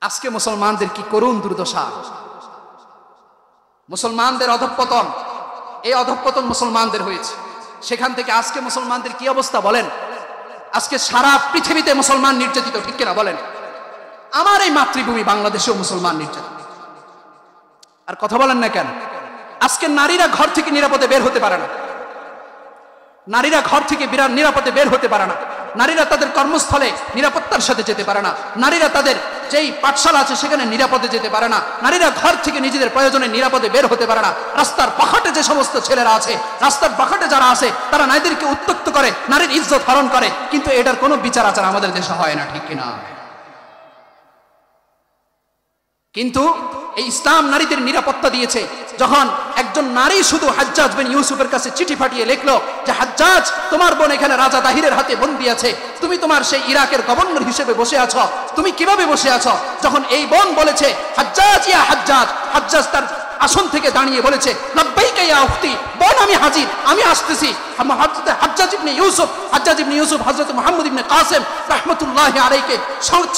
আজকে মুসলমানদের কি করুণ দুর্দশা, মুসলমানদের অধঃপতন, এই অধঃপতন মুসলমানদের হয়েছে। সেখান থেকে আজকে মুসলমানদের কি অবস্থা বলেন? আজকে সারা পৃথিবীতে মুসলমান নির্যাতিত, ঠিক কিনা বলেন? আমার এই মাতৃভূমি বাংলাদেশেও মুসলমান নির্যাতিত। আর কথা বলেন না কেন? আজকে নারীরা ঘর থেকে নিরাপদে বের হতে পারে না, নারীরা ঘর থেকে নিরাপদে বের হতে পারে না, নারীরা তাদের কর্মস্থলে নিরাপত্তার সাথে যেতে পারে না, নারীরা তাদের যেই পাঠশালা আছে সেখানে নিরাপদে যেতে পারে না, নারীরা ঘর থেকে নিজেদের প্রয়োজনে নিরাপদে বের হতে পারে না। রাস্তার বাখাটে যে সমস্ত ছেলেরা আছে, রাস্তার বাখাটে যারা আছে, তারা নারীদেরকে উত্ত্যক্ত করে, নারীর ইজ্জত হরণ করে, কিন্তু এটার কোনো বিচার আচার আমাদের দেশে হয় না, ঠিক কিনা? কিন্তু এই ইসলাম নারীদের নিরাপত্তা দিয়েছে। যখন একজন নারী শুধু হাজ্জাজ বিন ইউসুফের কাছে চিঠি পাঠিয়ে লিখলো যে হাজ্জাজ, তোমার বোন এখানে রাজা দাহিরের হাতে বন্দী আছে, তুমি তোমার সেই ইরাকের গভর্নর হিসেবে বসে আছো, তুমি কিভাবে বসে আছো? যখন এই বোন বলেছে হাজ্জাজ ইয়া হাজ্জাজ, হাজ্জাজ তার আসন থেকে দাঁড়িয়ে বলেছে লাব্বাইকা ইয়া উখতি, বোন আমি হাজির, আমি আসতেছি। হাজ্জাজ ইবনে ইউসুফ হযরত মুহাম্মদ ইবনে কাসেম রাহমাতুল্লাহি আলাইহিকে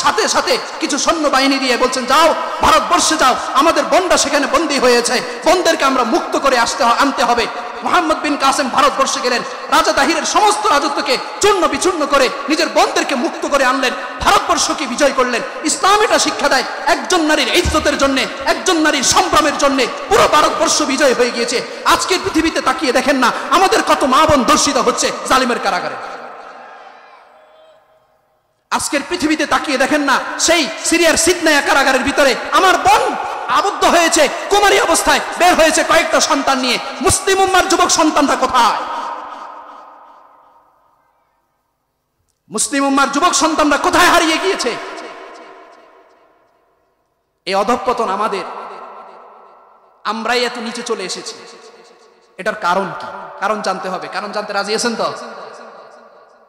সাথে সাথে কিছু সৈন্যবাহিনী দিয়ে বলছেন, যাও ভারতবর্ষে যাও, আমাদের বোনরা সেখানে বন্দী হয়েছে, বোনদেরকে আমরা মুক্ত করে আনতে হবে। মুহাম্মদ বিন কাসেম ভারতবর্ষে গেলেন, রাজা দাহিরের সমস্ত রাজত্বকে চূর্ণ বিচূর্ণ করে নিজের বোনদেরকে মুক্ত করে আনলেন, ভারতবর্ষকে বিজয় করলেন। ইসলাম এটা শিক্ষা দেয়, একজন নারীর ইজ্জতের জন্য, একজন নারীর সম্ভ্রমের জন্য পুরো ভারতবর্ষ বিজয় হয়ে গিয়েছে। আজকের পৃথিবীতে তাকিয়ে দেখেন না আমাদের কত মা বোন ধর্ষিত হচ্ছে জালিমের কারাগারে। আজকের পৃথিবীতে তাকিয়ে দেখেন না সেই সিরিয়ার সিদনায়া কারাগারের ভিতরে আমার বোন আবদ্ধ হয়েছে, কুমারী অবস্থায় বের হয়েছে কয়েকটা সন্তান নিয়ে। মুসলিম উম্মার যুবক সন্তানরা কোথায়? মুসলিম উম্মার যুবক সন্তানরা কোথায় হারিয়ে গিয়েছে? এই অধঃপতন আমাদের, আমরাই এত নিচে চলে এসেছি। এটার কারণ কি? কারণ জানতে হবে। কারণ জানতে রাজি আছেন তো?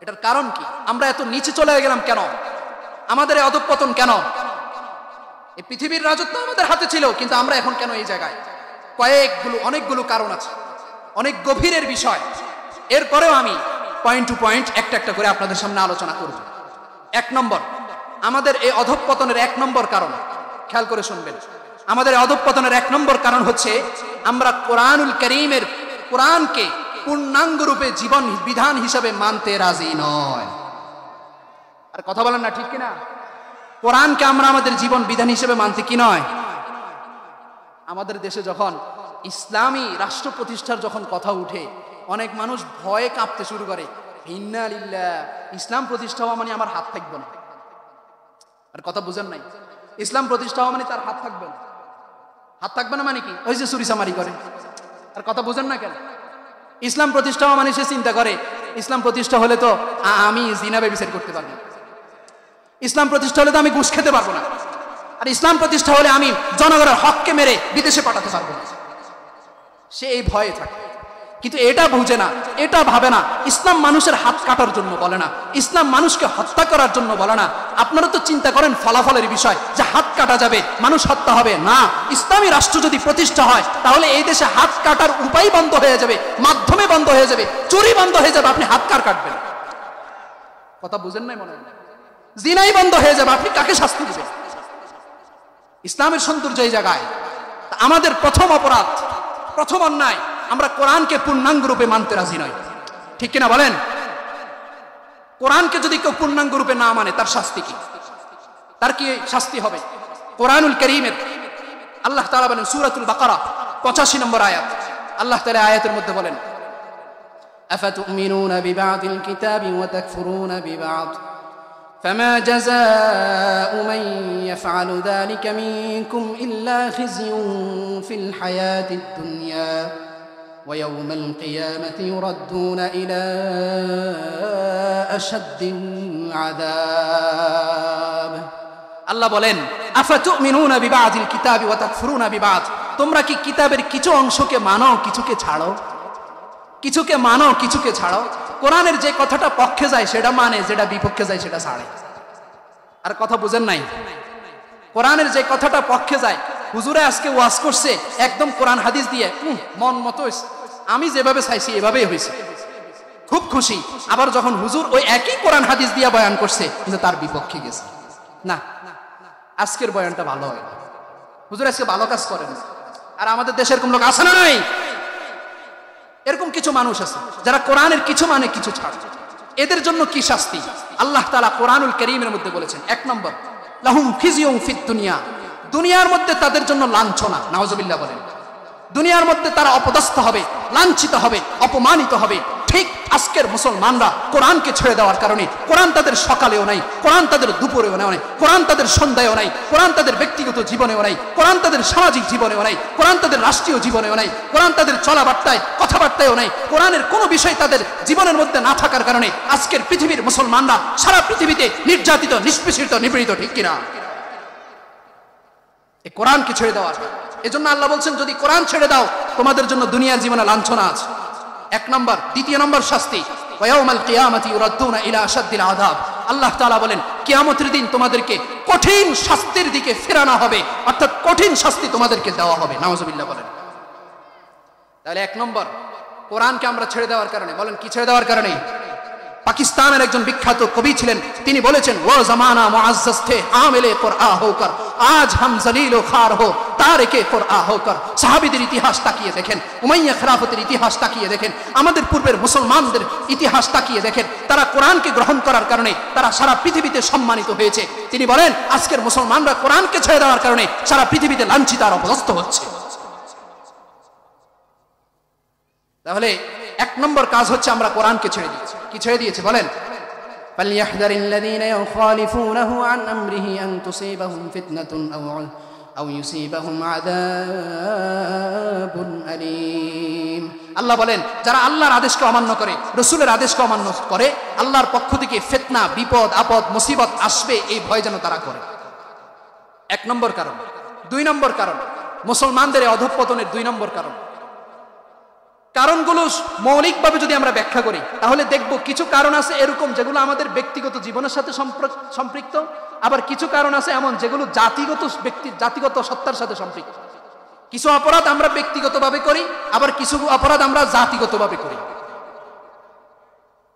এটার কারণ কি? আমরা এত নিচে চলে গেলাম কেন? আমাদের এই অধঃপতন কেন? এই পৃথিবীর রাজত্ব আমাদের হাতে ছিল, কিন্তু আমরা এখন কেন এই জায়গায়? অনেকগুলো কারণ আছে, অনেক গভীরের বিষয়। এরপরেও আমি পয়েন্ট টু পয়েন্ট একটা একটা করে আপনাদের সামনে আলোচনা করব। 1 নম্বর, আমাদের এই অধঃপতনের 1 নম্বর কারণ, খেয়াল করে শুনবেন। আমাদের অধঃপতনের 1 নম্বর কারণ হচ্ছে আমরা কোরআনুল কারীমের, কোরআনকে পূর্ণাঙ্গ রূপে জীবন বিধান হিসাবে মানতে রাজি নয়। আর কথা বলেন না, ঠিক কিনা? কোরআনকে আমরা আমাদের জীবন বিধান হিসেবে মানতে কি নয়? আমাদের দেশে যখন ইসলামী রাষ্ট্র প্রতিষ্ঠার যখন কথা উঠে, অনেক মানুষ ভয়ে কাঁপতে শুরু করে, ইন্না লিল্লাহ, ইসলাম প্রতিষ্ঠা হওয়া মানে আমার হাত থাকবে না। আর কথা বুঝেন নাই? ইসলাম প্রতিষ্ঠা হওয়া মানে তার হাত থাকবে না। হাত থাকবে না মানে কি? ওই যে চুরি চামারি করে। আর কথা বুঝেন না কেন? ইসলাম প্রতিষ্ঠা হওয়া মানে সে চিন্তা করে ইসলাম প্রতিষ্ঠা হলে তো আমি জিনা ব্যভিচার করতে পারবো, ইসলাম প্রতিষ্ঠা হলে তো আমি ঘুষ খেতে পারবো না, আর ইসলাম প্রতিষ্ঠা হলে আমি জনগণের হককে মেরে বিদেশে পাঠাতে পারবো না। সে এই ভয়ে থাকে, কিন্তু এটা বুঝে না, এটা ভাবে না ইসলাম মানুষের হাত কাটার জন্য বলে না, ইসলাম মানুষকে হত্যা করার জন্য বলে না। আপনারা তো চিন্তা করেন ফলাফলের বিষয়, যে হাত কাটা যাবে, মানুষ হত্যা হবে না। ইসলামী রাষ্ট্র যদি প্রতিষ্ঠা হয় তাহলে এই দেশে হাত কাটার উপায় বন্ধ হয়ে যাবে, মাধ্যমে বন্ধ হয়ে যাবে, চুরি বন্ধ হয়ে যাবে, আপনি হাত কার কাটবেন? কথা বুঝেন নাই মনে হয়? জিনাই বন্ধ হয়ে যাবে, আপনি কাকে শাস্তি দিবেন? ইসলামের সৌন্দর্য এই জায়গায়। আমাদের প্রথম অপরাধ, প্রথম অন্যায়, আমরা কোরআনকে পূর্ণাঙ্গ রূপে মানতে রাজি নই, ঠিক কিনা বলেন? কোরআনকে যদি কেউ পূর্ণাঙ্গ রূপে না মানে তার শাস্তি কি? তার কি শাস্তি হবে? কোরআনুল কারীমের আল্লাহ তাআলা বলেন সূরাতুল বাকারা 85 নম্বর আয়াত, আল্লাহ তাআলা আয়াতের মধ্যে বলেন আফাতুমিনুনা বিবাদিল কিতাবি ওয়া তাকফুরুনা বিবাদ فما جزاء من يفعل ذلك منكم إلا خزي في الحياة الدنيا ويوم القيامة يردون إلى أشد العذاب আল্লাহ বলেন আফাতুমিনুনা বিবাদিল কিতাবি ওয়া তাকফুরুনা বিবাদ, তোমরা কি কিতাবের কিছু অংশকে মানো, কিছুকে ছাড়ো? কিছুকে মানো, কিছুকে ছাড়ো। কোরআনের যে কথাটা পক্ষে যায় সেটা মানে, যেটা বিপক্ষে যায় সেটা ছাড়ে। আর কথা বুঝেন নাই? কোরআনের যে কথাটা পক্ষে যায়, হুজুরে আজকে ওয়াজ করছে একদম কোরআন হাদিস দিয়ে, মন মতো আমি যেভাবে চাইছি এভাবেই হয়েছে, খুব খুশি। আবার যখন হুজুর ওই একই কোরআন হাদিস দিয়ে বয়ান করছে কিন্তু তার বিপক্ষে গেছে, না, আজকের বয়ানটা ভালো হয় না, হুজুর আজকে ভালো কাজ করেন। আর আমাদের দেশে এরকম লোক আছে না নাই? এরকম কিছু মানুষ আছে যারা কোরআনের কিছু মানে কিছু ছাড়ে। এদের জন্য কি শাস্তি? আল্লাহ তাআলা কোরআনুল কারীমের মধ্যে বলেছেন, এক নম্বর, লাহুম ফিজিউম ফিদ দুনিয়া, দুনিয়ার মধ্যে তাদের জন্য লাঞ্ছনা। নাউজুবিল্লাহ বলেন। দুনিয়ার মধ্যে তারা অপদস্থ হবে, লাঞ্ছিত হবে, অপমানিত হবে। ঠিক আজকের মুসলমানরা কোরআনকে ছেড়ে দেওয়ার কারণে, কোরআন তাদের সকালেও নাই, কোরআন তাদের দুপুরেও নাই, কোরআন তাদের সন্ধ্যায়ও নাই, কোরআন তাদের ব্যক্তিগত জীবনেও নাই, কোরআন তাদের সামাজিক জীবনেও নাই, কোরআন তাদের রাষ্ট্রীয় জীবনেও নাই, কোরআন তাদের চলাবার্তায় কথাবার্তায়ও নাই। কোরআনের কোনো বিষয় তাদের জীবনের মধ্যে না থাকার কারণে আজকের পৃথিবীর মুসলমানরা সারা পৃথিবীতে নির্যাতিত, নিষ্পেষিত, নিপীড়িত। ঠিক কিনা? এই কোরআনকে ছেড়ে দেওয়ার এজন্য আল্লাহ বলছেন, যদি কোরআন ছেড়ে দাও তোমাদের জন্য দুনিয়ার জীবনে লাঞ্ছনা আছে। এক নম্বর। দ্বিতীয় নম্বর শাস্তি, ওয়ায়াউমাল কিয়ামাতি ইউরাদ্দুনা ইলা আশাদ্দিল আযাব। আল্লাহ তাআলা বলেন, কিয়ামতের দিন তোমাদেরকে কঠিন শাস্তির দিকে ফেরানো হবে, অর্থাৎ কঠিন শাস্তি তোমাদেরকে দেওয়া হবে। নাউজুবিল্লাহ বলেন। তাহলে এক নম্বর, কোরআনকে আমরা ছেড়ে দেওয়ার কারণে, বলেন কি ছেড়ে দেওয়ার কারণে? পাকিস্তানের একজন বিখ্যাত কবি ছিলেন, তিনি বলেছেন, ও জামানা মুআজ্জাজ থে হামিলে কুরআন হোকর, আজ হাম জলিল ও খার হো তারিকে কুরআন হোকর। সাহাবীদের ইতিহাস তাকিয়ে দেখেন, উমাইয়া খেলাফতের ইতিহাস তাকিয়ে দেখেন, আমাদের পূর্বের মুসলমানদের ইতিহাস তাকিয়ে দেখেন, তারা কোরআনকে গ্রহণ করার কারণে তারা সারা পৃথিবীতে সম্মানিত হয়েছে। তিনি বলেন, আজকের মুসলমানরা কোরআনকে ছেড়ে দেওয়ার কারণে সারা পৃথিবীতে লাঞ্ছিত আর অপদস্থ হচ্ছে। তাহলে এক নম্বর কাজ হচ্ছে আমরা কোরআনকে ছেড়ে দিয়েছি। কি ছেড়ে দিয়েছি বলেন? ফালইয়াহযারিল্লাযীনা ইউখালিফুনাহু আন আমরিহি আন তুসীবাহুম ফিতনাতুন আও ইউসীবাহুম আযাবুন আলীম। আল্লাহ বলেন, যারা আল্লাহর আদেশকে অমান্য করে, রাসূলের আদেশকে অমান্য করে, আল্লাহর পক্ষ থেকে ফিতনা, বিপদ, আপদ, মুসিবত আসবে, এই ভয় যেন তারা করে। এক নম্বর কারণ। দুই নম্বর কারণ, মুসলমানদের অধঃপতনের দুই নম্বর কারণ। কারণগুলো মৌলিকভাবে যদি আমরা ব্যাখ্যা করি তাহলে দেখব কিছু কারণ আছে এরকম যেগুলো আমাদের ব্যক্তিগত জীবনের সাথে সম্পৃক্ত, আবার কিছু কারণ আছে এমন যেগুলো জাতিগত সত্তার সাথে সম্পৃক্ত। কিছু অপরাধ আমরা ব্যক্তিগতভাবে করি, আবার কিছু অপরাধ আমরা জাতিগতভাবে করি।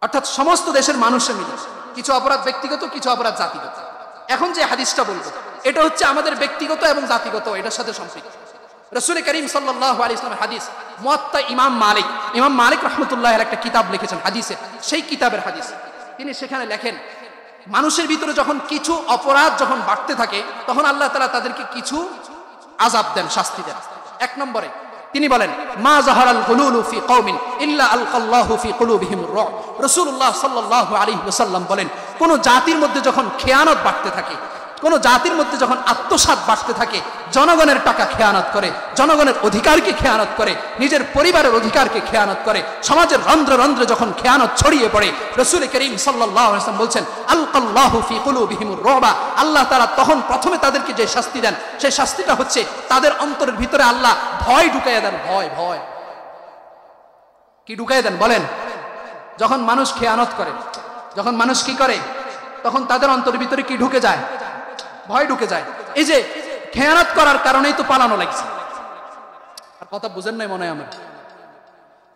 অর্থাৎ সমস্ত দেশের মানুষে মিলে কিছু অপরাধ ব্যক্তিগত, কিছু অপরাধ জাতিগত। এখন যে হাদিসটা বলবো এটা হচ্ছে আমাদের ব্যক্তিগত এবং জাতিগত এটার সাথে সম্পৃক্ত। রাসূল করিম সাল্লাল্লাহু আলাইহি ওয়াসাল্লামের হাদিস, মুয়াত্তা ইমাম মালিক রাহমাতুল্লাহ আলাইহি একটা কিতাব লিখেছেন হাদিসের, সেই কিতাবের হাদিস। তিনি সেখানে লেখেন, মানুষের ভিতরে যখন কিছু অপরাধ যখন বাড়তে থাকে তখন আল্লাহ তাআলা তাদেরকে কিছু আযাব দেন, শাস্তি দেন। এক নম্বরে তিনি বলেন, মা যাহারাল গুলুলু ফি কওমিন ইল্লা আলকাল্লাহু ফি কুলুবিহিমুর রুব। রাসূলুল্লাহ সাল্লাল্লাহু আলাইহি ওয়াসাল্লাম বলেন, কোন জাতির মধ্যে যখন খেয়ানত বাড়তে থাকে, কোন জাতির মধ্যে যখন আত্মসাৎ বাড়তে থাকে, জনগণের টাকা খেয়ানত করে, জনগণের অধিকারকে খেয়ানত করে, নিজের পরিবারের অধিকারকে খেয়ানত করে, সমাজের রন্ধ্রে রন্ধ্রে যখন খেয়ানত ছড়িয়ে পড়ে, রাসূল করিম সাল্লাল্লাহু আলাইহি ওয়াসাল্লাম বলছেন, আলকাল্লাহু ফি কুলুবিহিমুর রুবা। আল্লাহ তাআলা তখন প্রথমে তাদেরকে যে শাস্তি দেন, সেই শাস্তিটা হচ্ছে তাদের অন্তরের ভিতরে আল্লাহ ভয় ঢুকাইয়া দেন। ভয় কি ঢুকাইয়া দেন বলেন? যখন মানুষ খেয়ানত করে, যখন মানুষ কি করে, তখন তাদের অন্তরের ভিতরে কি ঢুকে যায়? ভয় ঢুকে যায়। এই যে খেয়ানত করার কারণেই তো পালানো লাগছে। আর কথা বুঝেন নাই মনে হয় আমার।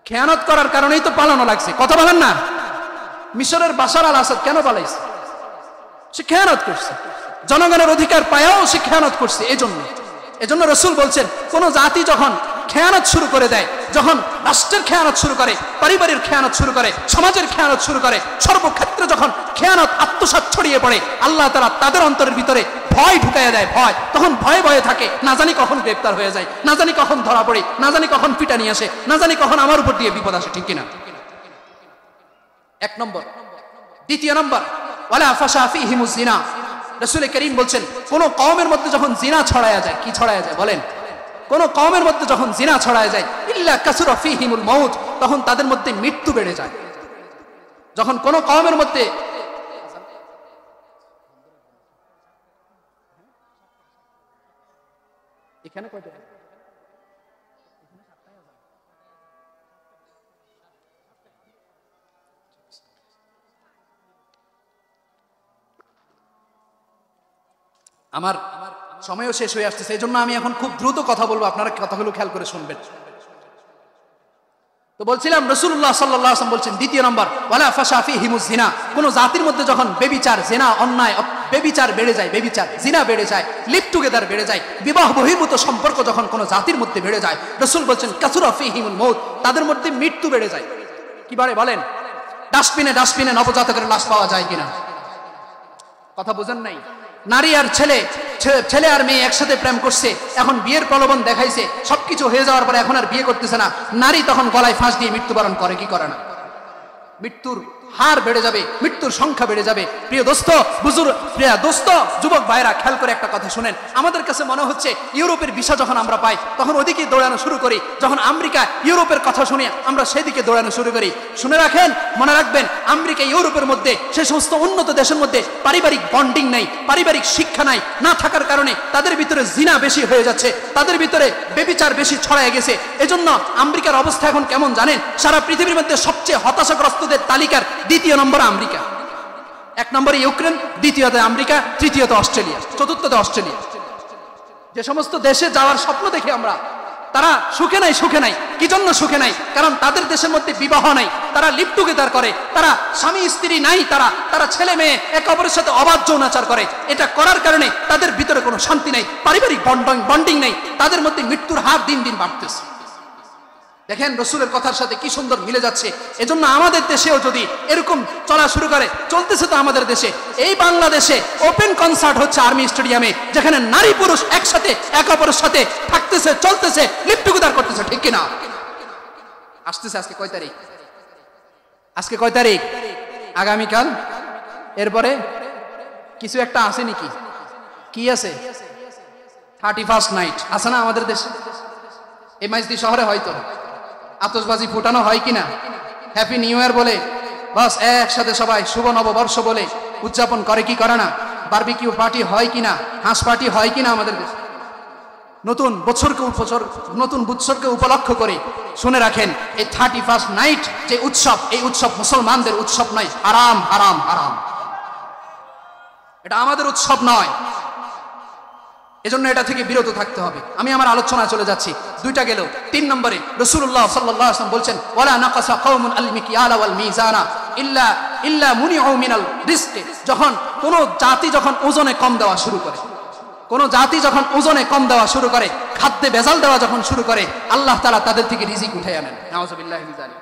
খেয়ানত করার কারণেই তো পালানো লাগছে, কথা বলেন না? মিশরের বাশার আল আসাদ কেন পালাইছে? সে খেয়ানত করছে, জনগণের অধিকার পায়াও সে খেয়ানত করছে। এজন্য রাসূল বলছেন, কোন জাতি যখন খেয়ানত শুরু করে দেয়, যখন রাষ্ট্রের খেয়ানত শুরু করে, পারিবারিক খেয়ানত শুরু করে, সমাজের খেয়ানত শুরু করে, সর্বক্ষেত্রে যখন খেয়ানত আত্মসাৎ ছড়িয়ে পড়ে, আল্লাহ তাআলা তাদের অন্তরের ভিতরে ভয় ঢুকাইয়া দেয়। ভয়, তখন ভয়ে থাকে, না জানি কখন গ্রেফতার হয়ে যায়, না জানি কখন ধরা পড়ে, না জানি কখন পিটানি আসে, না জানি কখন আমার উপর দিয়ে বিপদ আসে। ঠিক কিনা? এক নম্বর। দ্বিতীয় নম্বর, ওয়ালা ফাশা ফীহিমুজ জিনা। রাসূল করিম বলছেন, কোন কওমের মধ্যে যখন জিনা ছড়ায়া যায়, কি ছড়ায়া যায় বলেন? কোন কওমের মধ্যে যখন জিনা ছড়ায় যায়, ইল্লা কাসুরা ফীহিমুল মাউত, তখন তাদের মধ্যে মৃত্যু বেড়ে যায়। যখন কোন কওমের মধ্যে এখানে কয়টা আমার সময়ও শেষ হয়ে আসছে, সেই জন্য আমি এখন খুব দ্রুত কথা বলবো, আপনারা কথাগুলো খেয়াল করে শুনবেন। তো বলছিলাম, রাসূলুল্লাহ সাল্লাল্লাহু আলাইহি ওয়াসাল্লাম বলছেন, দ্বিতীয় নম্বর, ওয়ালা ফাশা ফীহিমুজ জিনা। কোন জাতির মধ্যে যখন ব্যভিচার, জিনা, অন্যায়, বেবিচার বেড়ে যায়, বেবিচার জিনা বেড়ে যায়, লিভ টুগেদার বেড়ে যায়, বিবাহ বহির্ভূত সম্পর্ক যখন কোনো জাতির মধ্যে বেড়ে যায়, রাসূল বলছেন কাসুরা ফীহিমুল মউত, তাদের মধ্যে মৃত্যু বেড়ে যায়। কি বাড়ে বলেন? ডাস্টবিনে নবজাতকের লাশ পাওয়া যায় কিনা? কথা বুঝেন নাই? নারী আর ছেলে আর মেয়ে একসাথে প্রেম করছে, এখন বিয়ের প্রলোভন দেখাইছে, সবকিছু হয়ে যাওয়ার পরে এখন আর বিয়ে করতেছে না, নারী তখন গলায় ফাঁস দিয়ে মৃত্যুবরণ করে কি করে না? মৃত্যুর হার বেড়ে যাবে, মৃত্যুর সংখ্যা বেড়ে যাবে। প্রিয় দোস্ত, প্রিয় দোস্ত, যুবক ভাইরা খেয়াল করে একটা কথা শুনেন। আমাদের কাছে মনে হচ্ছে ইউরোপের ভিসা যখন আমরা পাই তখন ওদিকে দৌড়ানো শুরু করি, যখন আমেরিকা ইউরোপের কথা শুনে আমরা সেদিকে দৌড়ানো শুরু করি। শুনে রাখেন, মনে রাখবেন, আমেরিকা ইউরোপের মধ্যে সে সমস্ত উন্নত দেশের মধ্যে পারিবারিক বন্ডিং নাই, পারিবারিক শিক্ষা নাই, না থাকার কারণে তাদের ভিতরে জিনা বেশি হয়ে যাচ্ছে, তাদের ভিতরে বেবিচার বেশি ছড়ায় গেছে। এজন্য আমেরিকার অবস্থা এখন কেমন জানেন? সারা পৃথিবীর মধ্যে সবচেয়ে হতাশাগ্রস্তদের তালিকার দ্বিতীয় নম্বরে আমেরিকা, এক নম্বরে ইউক্রেন, দ্বিতীয়তে আমেরিকা, তৃতীয়তে অস্ট্রেলিয়া, চতুর্থতে অস্ট্রেলিয়া। যে সমস্ত দেশে যাওয়ার স্বপ্ন দেখি আমরা, তারা সুখে নাই। কি জন্য সুখে নাই? কারণ তাদের দেশের মধ্যে বিবাহ নাই, তারা লিভ টুগেদার করে, তারা স্বামী স্ত্রী নাই, তারা ছেলে মেয়ে একে অপরের সাথে অবাধ যৌনাচার করে। এটা করার কারণে তাদের ভিতরে কোনো শান্তি নাই, পারিবারিক বন্ডিং নাই, তাদের মধ্যে মৃত্যুর হার দিন দিন বাড়তেছে। দেখেন রাসূলের কথার সাথে কি সুন্দর মিলে যাচ্ছে। এজন্য আমাদের দেশেও যদি এরকম চলা শুরু করে, চলতেছে তো আমাদের দেশে, এই বাংলাদেশে ওপেন কনসার্ট হচ্ছে আর্মি স্টেডিয়ামে, যেখানে নারী পুরুষ একসাথে এক অপরের সাথে থাকতেছে, চলতেছে, লিভ টুগেদার করতেছে, ঠিক কিনা? আসতেছে আজকে কয় তারিখ? আজকে কয় তারিখ? আগামীকাল। এরপরে কিছু একটা আছে নাকি? কি আছে? 31st নাইট আছে না আমাদের দেশে? এই মাইজদি শহরে হয়তো আতশবাজি ফুটানো হয় কিনা, হ্যাপি নিউ ইয়ার বলে বাস একসাথে সবাই শুভ নববর্ষ বলে উদযাপন করে কি করে না? বারবিকিউ পার্টি হয় কিনা, হাঁস পার্টি হয় কিনা আমাদের দেশে? নতুন বছরকে উপলক্ষ করে শুনে রাখেন, এই 31st নাইট যে উৎসব, এই উৎসব মুসলমানদের উৎসব নয়, হারাম হারাম হারাম, এটা আমাদের উৎসব নয়। এজন্য এটা থেকে বিরত থাকতে হবে। আমি আমার আলোচনা চলে যাচ্ছি, দুইটা গেল। 3 নম্বরে রাসূলুল্লাহ সাল্লাল্লাহু আলাইহি ওয়াসাল্লাম বলছেন, ওয়ালা নাকাসা কওমুন আল মিকিয়ালা ওয়াল মিজানা ইল্লা মুনিউ মিনাল রিজকি। যখন কোন জাতি যখন ওজনে কম দেওয়া শুরু করে, খাদ্যে ভেজাল দেওয়া যখন শুরু করে, আল্লাহ তাআলা তাদের থেকে রিজিক উঠায় আনেন। নাউযুবিল্লাহি মিন যালিক।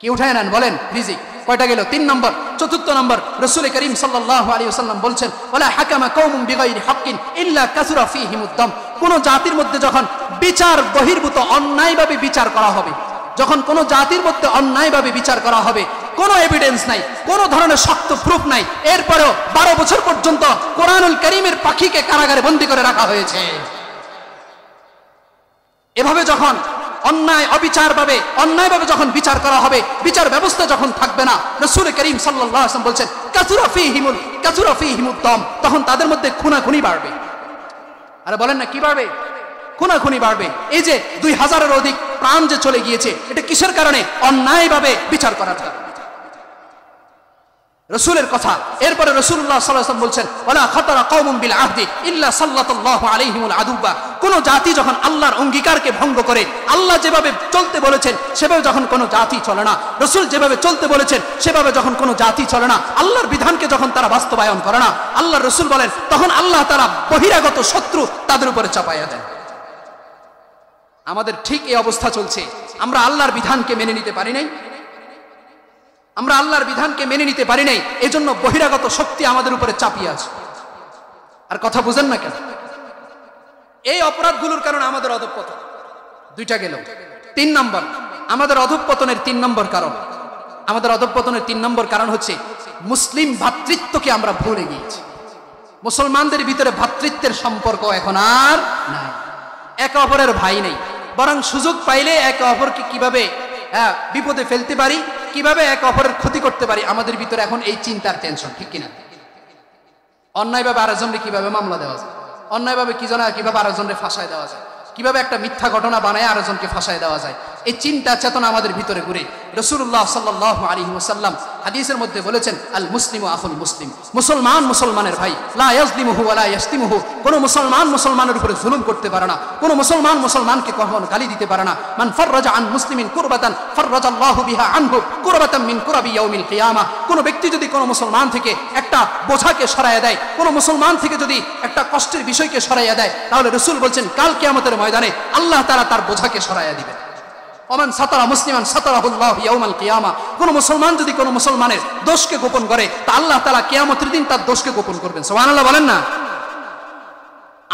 কি উঠায় আনেন বলেন? রিজিক। কয়টা গেল? 3 নম্বর। 4 নম্বর, রাসূল করিম সাল্লাল্লাহু আলাইহি ওয়াসাল্লাম বলছেন, ওয়ালা হাকামা কওমুন বিগাইরি হাক্কিন ইল্লা কাসুরা ফীহিমুদ দাম। কোন জাতির মধ্যে যখন বিচার বহির্ভূত অন্যায়ভাবে বিচার করা হবে, যখন কোন জাতির মধ্যে অন্যায়ভাবে বিচার করা হবে, কোনো এভিডেন্স নাই, কোনো ধরনের শক্ত প্রুফ নাই, এরপরেও 12 বছর পর্যন্ত কোরআনুল কারীমের পাখিকে কারাগারে বন্দী করে রাখা হয়েছে। এভাবে যখন অন্যায়ভাবে যখন বিচার করা হবে, বিচার ব্যবস্থা যখন থাকবে না, রাসূল করিম সাল্লাল্লাহু আলাইহি ওয়াসাল্লাম বলছেন কাসুরা ফীহিমুদ দাম, তখন তাদের মধ্যে খুনাখুনি বাড়বে। আরে বলেন না, কি বাড়বে? খুনাখুনি বাড়বে। এই যে 2000-এর অধিক প্রাণ যে চলে গিয়েছে, এটা কিসের কারণে? অন্যায়ভাবে বিচার করার কারণে। রাসূলের কথা। এরপরে রাসূলুল্লাহ সাল্লাল্লাহু আলাইহি ওয়াসাল্লাম বলছেন, ওয়ালা খাতারা কওমুন বিল আহদি ইল্লা সাল্লাল্লাহু আলাইহিমুল আদুবা। কোন জাতি যখন আল্লাহর অঙ্গীকারকে ভঙ্গ করে, আল্লাহ যেভাবে চলতে বলেছেন সেভাবে যখন কোনো জাতি চলে না, রাসূল যেভাবে চলতে বলেছেন সেভাবে যখন কোনো জাতি চলে না, আল্লাহর বিধানকে যখন তারা বাস্তবায়ন করে না, আল্লাহর রাসূল বলেন, তখন আল্লাহ তাআলা বহিরাগত শত্রু তাদের উপরে চাপাইয়া দেন। আমাদের ঠিক এই অবস্থা চলছে। আমরা আল্লাহর বিধানকে মেনে নিতে পারি নাই, এজন্য বহিরাগত শক্তি আমাদের উপরে চাপিয়ে আছে। আর কথা বুঝেন না কেন? এই অপরাধগুলোর কারণে আমাদের অধঃপতন। দুইটা গেল। 3 নম্বর, আমাদের অধঃপতনের 3 নম্বর কারণ হচ্ছে মুসলিম ভ্রাতৃত্বকে আমরা ভুলে গিয়েছি। মুসলমানদের ভিতরে ভ্রাতৃত্বের সম্পর্ক এখন আর নাই, একে অপরের ভাই নেই, বরং সুযোগ পাইলে একে অপরকে কিভাবে বিপদে ফেলতে পারি, কিভাবে একে অপরের ক্ষতি করতে পারি, আমাদের ভিতরে এখন এই চিন্তার টেনশন, ঠিক কিনা? অন্যায়ভাবে আরেকজনকে কিভাবে মামলা দেওয়া যায়, অন্যায়ভাবে কিভাবে আরেকজনকে ফাঁসায় দেওয়া যায়, কিভাবে একটা মিথ্যা ঘটনা বানায় আরেকজনকে ফাঁসায় দেওয়া যায়, এই চিন্তা চেতনা আমাদের ভিতরে ঘুরে। রাসূলুল্লাহ সাল্লাল্লাহু আলাইহি ওয়াসাল্লাম হাদিসের মধ্যে বলেছেন, আল মুসলিমু আখুল মুসলিম, মুসলমান মুসলমানের ভাই, লা ইয়াজলিমুহু ওয়া লা ইয়াশতিমুহু। কোন মুসলমান মুসলমানের উপরে জুলুম করতে পারে না, কোন মুসলমান মুসলমানকে কখনো গালি দিতে পারে না। মান ফাররাজা আন মুসলিমিন কুরবাতান ফাররাজাল্লাহু বিহা আনহু কুরবাতাম মিন কুরাবি ইয়াউমিল কিয়ামা। কোন ব্যক্তি যদি কোন মুসলমান থেকে একটা একটা বোঝাকে সরাইয়া দেয়, কোন মুসলমান থেকে যদি একটা কষ্টের বিষয়কে সরাইয়া দেয়, তাহলে রাসূল বলছেন কাল কিয়ামতের ময়দানে আল্লাহ তাআলা তার বোঝাকে সরাইয়া দিবেন। ওমান সাতারা মুসলিমান সাতারাহুল্লাহু ইয়াউমাল কিয়ামা, কোন মুসলমান যদি কোন মুসলমানের দোষকে গোপন করে, তা আল্লাহ তাআলা কিয়ামতের দিন তার দোষকে গোপন করবেন। সুবহানাল্লাহ বলেন না।